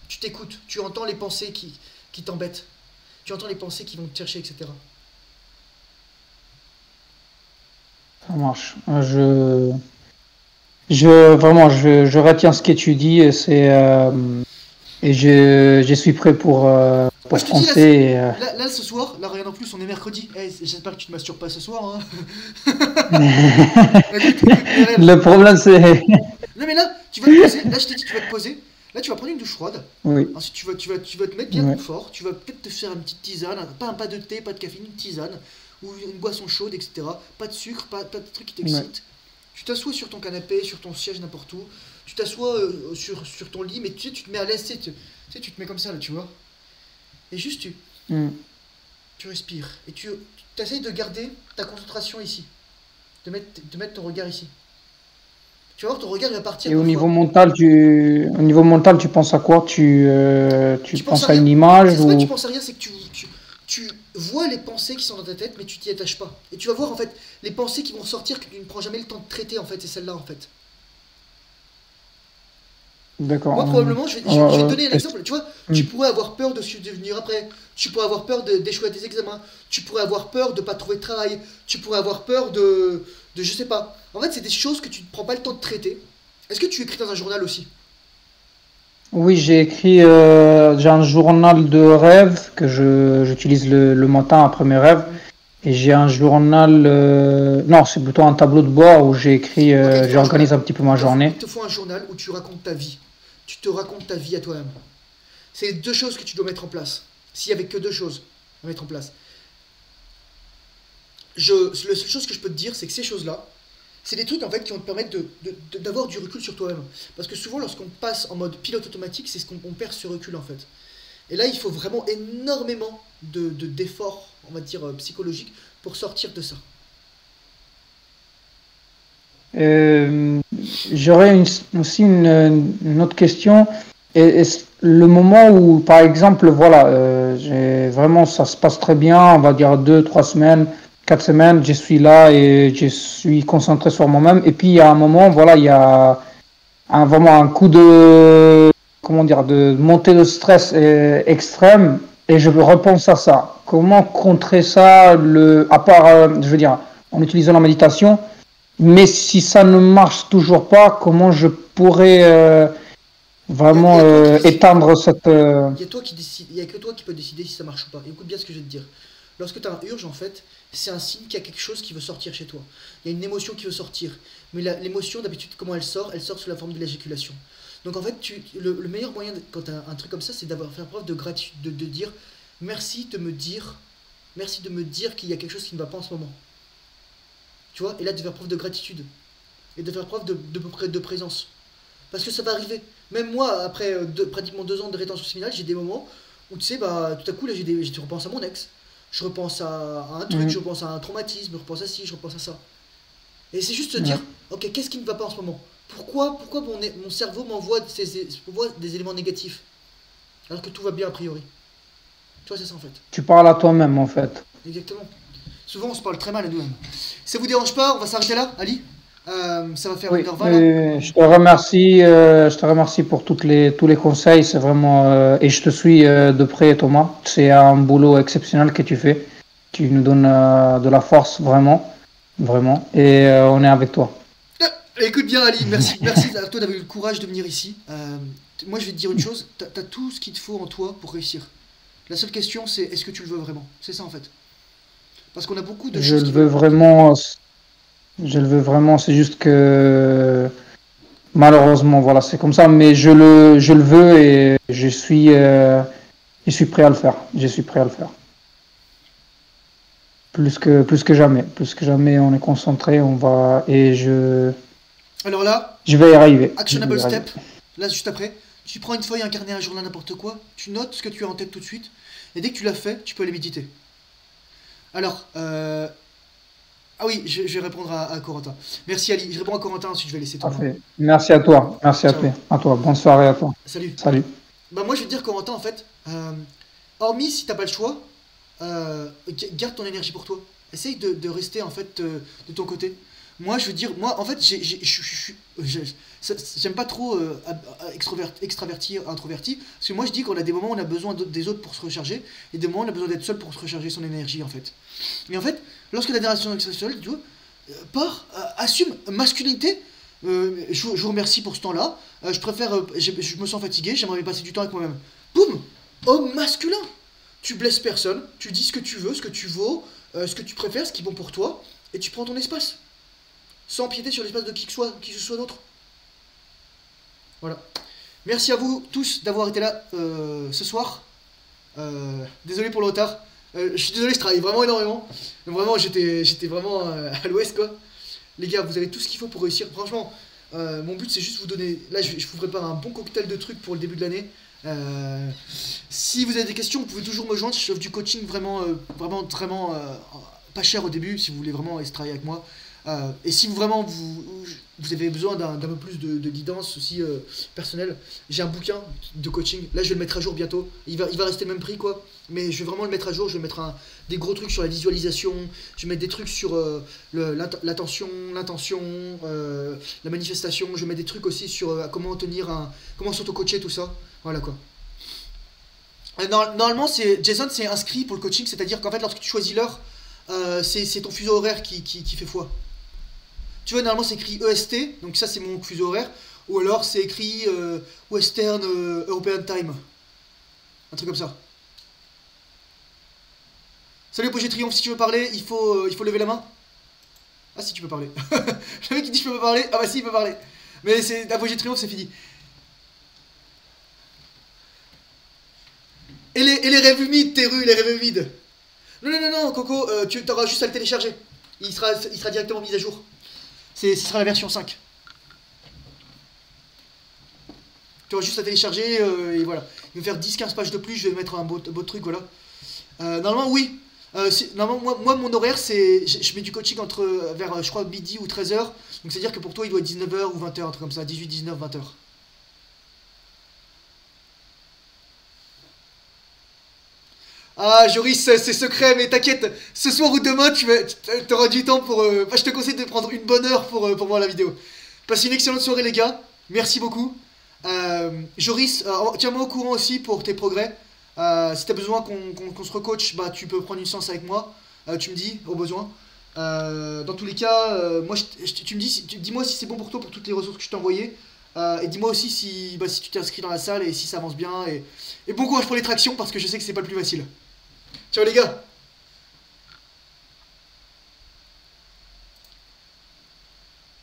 Tu t'écoutes. Tu entends les pensées qui t'embêtent. Tu entends les pensées qui vont te chercher, etc. ça marche. Je retiens ce que tu dis et je suis prêt Moi, pour je te dis, foncer. Et, là, ce soir, là, regarde en plus, on est mercredi. Eh, j'espère que tu te masturbes pas ce soir. Hein. Écoute, regarde. Le problème c'est... Non, mais là, tu vas te poser. Là, je t'ai dit, tu vas te poser. Là, tu vas prendre une douche froide. Oui, Ensuite, tu vas te mettre bien ouais, confort. Tu vas peut-être te faire une petite tisane. Pas de thé, pas de caféine, une tisane. Ou une boisson chaude, etc. Pas de sucre, pas de trucs qui ouais. t'excitent. Tu t'assois sur ton canapé, sur ton siège, n'importe où. Tu t'assois sur ton lit, mais tu sais, tu te mets à l'aise. Tu te mets comme ça, là, tu vois. Et juste, Mm. tu respires. Et tu essayes de garder ta concentration ici. De mettre ton regard ici. Tu vas voir, ton regard il va partir Et parfois. au niveau mental, tu penses à quoi? Tu Tu penses à penses à rien. une image C'est pas que tu ou... penses à rien, c'est que tu vois les pensées qui sont dans ta tête, mais tu t'y attaches pas. Et tu vas voir en fait les pensées qui vont ressortir que tu ne prends jamais le temps de traiter en fait, c'est celle-là en fait. D'accord. Moi probablement, je vais te donner un exemple. Tu vois, Mm. tu pourrais avoir peur de ce que tu veux devenir après. Tu pourrais avoir peur d'échouer à tes examens. Tu pourrais avoir peur de pas trouver de travail. Tu pourrais avoir peur de je sais pas. En fait, c'est des choses que tu ne prends pas le temps de traiter. Est-ce que tu écris dans un journal aussi? Oui, j'ai un journal de rêves que j'utilise le matin après mes rêves. Et j'ai un journal, non, c'est plutôt un tableau de bord où Ok, il te faut un journal. j'organise un petit peu ma Il journée. te faut un journal où tu racontes ta vie. Tu te racontes ta vie à toi-même. C'est les deux choses que tu dois mettre en place. S'il n'y avait que deux choses à mettre en place. La seule chose que je peux te dire, c'est que ces choses-là, c'est des trucs en fait qui vont te permettre d'avoir du recul sur toi-même. Parce que souvent, lorsqu'on passe en mode pilote automatique, c'est ce qu'on perd ce recul en fait. Et là, il faut vraiment énormément d'efforts, on va dire, psychologiques pour sortir de ça. Euh, J'aurais aussi une autre question. Le moment où, par exemple, voilà, vraiment, ça se passe très bien, on va dire 2, 3 semaines, 4 semaines, je suis là et je suis concentré sur moi-même. Et puis, il y a un moment, voilà, il y a vraiment un coup de, comment dire, de montée de stress extrême et je repense à ça. Comment contrer ça, à part, je veux dire, en utilisant la méditation? Mais si ça ne marche toujours pas, comment je pourrais Il y vraiment a toi qui décides. éteindre cette... Il y a toi qui décide, il y a que toi qui peux décider si ça marche ou pas. Et écoute bien ce que je vais te dire. Lorsque tu as un urge, en fait, c'est un signe qu'il y a quelque chose qui veut sortir chez toi. Il y a une émotion qui veut sortir. Mais l'émotion, d'habitude, comment elle sort? Elle sort sous la forme de l'éjaculation. Donc en fait, le meilleur moyen, quand tu as un truc comme ça, c'est d'avoir faire preuve de gratitude, de dire merci de me dire qu'il y a quelque chose qui ne va pas en ce moment. Tu vois? Et là, de faire preuve de gratitude. Et de faire preuve de présence. Parce que ça va arriver. Même moi, après pratiquement 2 ans de rétention séminale, j'ai des moments où, tu sais, bah, tout à coup, là, je repense à mon ex. Je repense à un truc, Mhm. je repense à un traumatisme, je repense à ci, je repense à ça. Et c'est juste se Ouais. dire, ok, qu'est-ce qui ne va pas en ce moment? Pourquoi mon cerveau m'envoie des éléments négatifs alors que tout va bien a priori? Tu vois, c'est ça en fait. Tu parles à toi-même en fait. Exactement. Souvent, on se parle très mal à nous-mêmes. Ça vous dérange pas? On va s'arrêter là, Ali? Ça va faire Oui, 1h20 là. je te remercie pour tous les conseils, c'est vraiment, et je te suis de près Thomas, c'est un boulot exceptionnel que tu fais, tu nous donnes de la force vraiment, vraiment, et on est avec toi. Écoute bien Ali, merci à toi d'avoir eu le courage de venir ici. Moi je vais te dire une chose, t'as tout ce qu'il te faut en toi pour réussir. La seule question c'est est-ce que tu le veux vraiment? C'est ça en fait. Parce qu'on a beaucoup de Je choses le qui veux veulent. vraiment. Je le veux vraiment. C'est juste que malheureusement, voilà, c'est comme ça. Mais je le veux et je suis prêt à le faire. Je suis prêt à le faire. Plus que jamais, on est concentré. On va et Alors là, je vais y arriver. Je vais actionable y arriver. step, là juste après, tu prends une feuille, un carnet, un journal, n'importe quoi, tu notes ce que tu as en tête tout de suite, et dès que tu l'as fait, tu peux aller méditer. Alors, ah oui, je vais répondre à Corentin. Merci Ali, je réponds à Corentin, ensuite je vais laisser Thomas. Parfait. Merci à toi. Merci Ciao, à toi. Bonne soirée à toi. salut. Salut. Bah moi je vais te dire Corentin en fait, hormis si t'as pas le choix, garde ton énergie pour toi. Essaye de rester en fait de ton côté. Moi je veux dire, moi en fait j'aime pas trop extraverti, introverti, parce que moi je dis qu'on a des moments où on a besoin des autres pour se recharger, et des moments où on a besoin d'être seul pour se recharger son énergie en fait. Et en fait, lorsque la relation sexuelle, tu vois, assume masculinité. Je vous remercie pour ce temps-là. Je préfère, je me sens fatigué, j'aimerais passer du temps avec moi-même. Boum, homme masculin. Tu blesses personne, tu dis ce que tu veux, ce que tu vaux, ce que tu préfères, ce qui est bon pour toi, et tu prends ton espace, sans empiéter sur l'espace de qui que ce soit d'autre. Voilà. Merci à vous tous d'avoir été là ce soir. Désolé pour le retard. Je suis désolé, je travaille vraiment énormément. Vraiment, j'étais vraiment à l'ouest quoi. Les gars, vous avez tout ce qu'il faut pour réussir. Franchement, mon but c'est juste vous donner. Là, je vous prépare un bon cocktail de trucs pour le début de l'année. Si vous avez des questions, vous pouvez toujours me joindre. Je offre du coaching vraiment pas cher au début si vous voulez vraiment travailler avec moi. Et si vous avez besoin d'un peu plus de guidance aussi personnelle, j'ai un bouquin de coaching. Là, je vais le mettre à jour bientôt. Il va rester le même prix, quoi. Mais je vais vraiment le mettre à jour. Je vais mettre des gros trucs sur la visualisation. Je vais mettre des trucs sur l'attention, l'intention, la manifestation. Je vais mettre des trucs aussi sur comment s'auto-coacher, tout ça. Voilà, quoi. Normalement, Jason, c'est inscrit pour le coaching. C'est-à-dire qu'en fait, lorsque tu choisis l'heure, c'est ton fuseau horaire qui fait foi. Tu vois, normalement c'est écrit EST, donc ça c'est mon fuseau horaire, ou alors c'est écrit Western European Time. Un truc comme ça. Salut Apogée Triomphe, si tu veux parler, il faut lever la main. Ah si tu peux parler. Le mec qui dit je peux pas parler, ah bah si il peut parler. Mais c'est Apogée Triomphe, c'est fini. Et les rêves humides, Teru, les rêves humides. Non, Coco, tu auras juste à le télécharger. Il sera directement mis à jour. Ce sera la version 5. Tu auras juste à télécharger et voilà. Il va faire 10-15 pages de plus, je vais mettre un beau truc, voilà. Normalement, oui. Normalement, moi, mon horaire, c'est. Je mets du coaching vers, je crois, midi ou 13h. Donc, c'est-à-dire que pour toi, il doit être 19h ou 20h, un truc comme ça. 18, 19, 20h. Ah, Joris, c'est secret, mais t'inquiète, ce soir ou demain, tu auras du temps pour. Enfin, je te conseille de prendre une bonne heure pour voir la vidéo. Passez une excellente soirée, les gars. Merci beaucoup. Joris, tiens-moi au courant aussi pour tes progrès. Si t'as besoin qu'on se recoach, bah, tu peux prendre une séance avec moi. Tu me dis, au besoin. Dans tous les cas, moi, tu me dis, dis-moi si c'est bon pour toi pour toutes les ressources que je t'ai envoyées. Et dis-moi aussi si tu t'es inscrit dans la salle et si ça avance bien. Et bon courage pour les tractions parce que je sais que c'est pas le plus facile. Ciao les gars!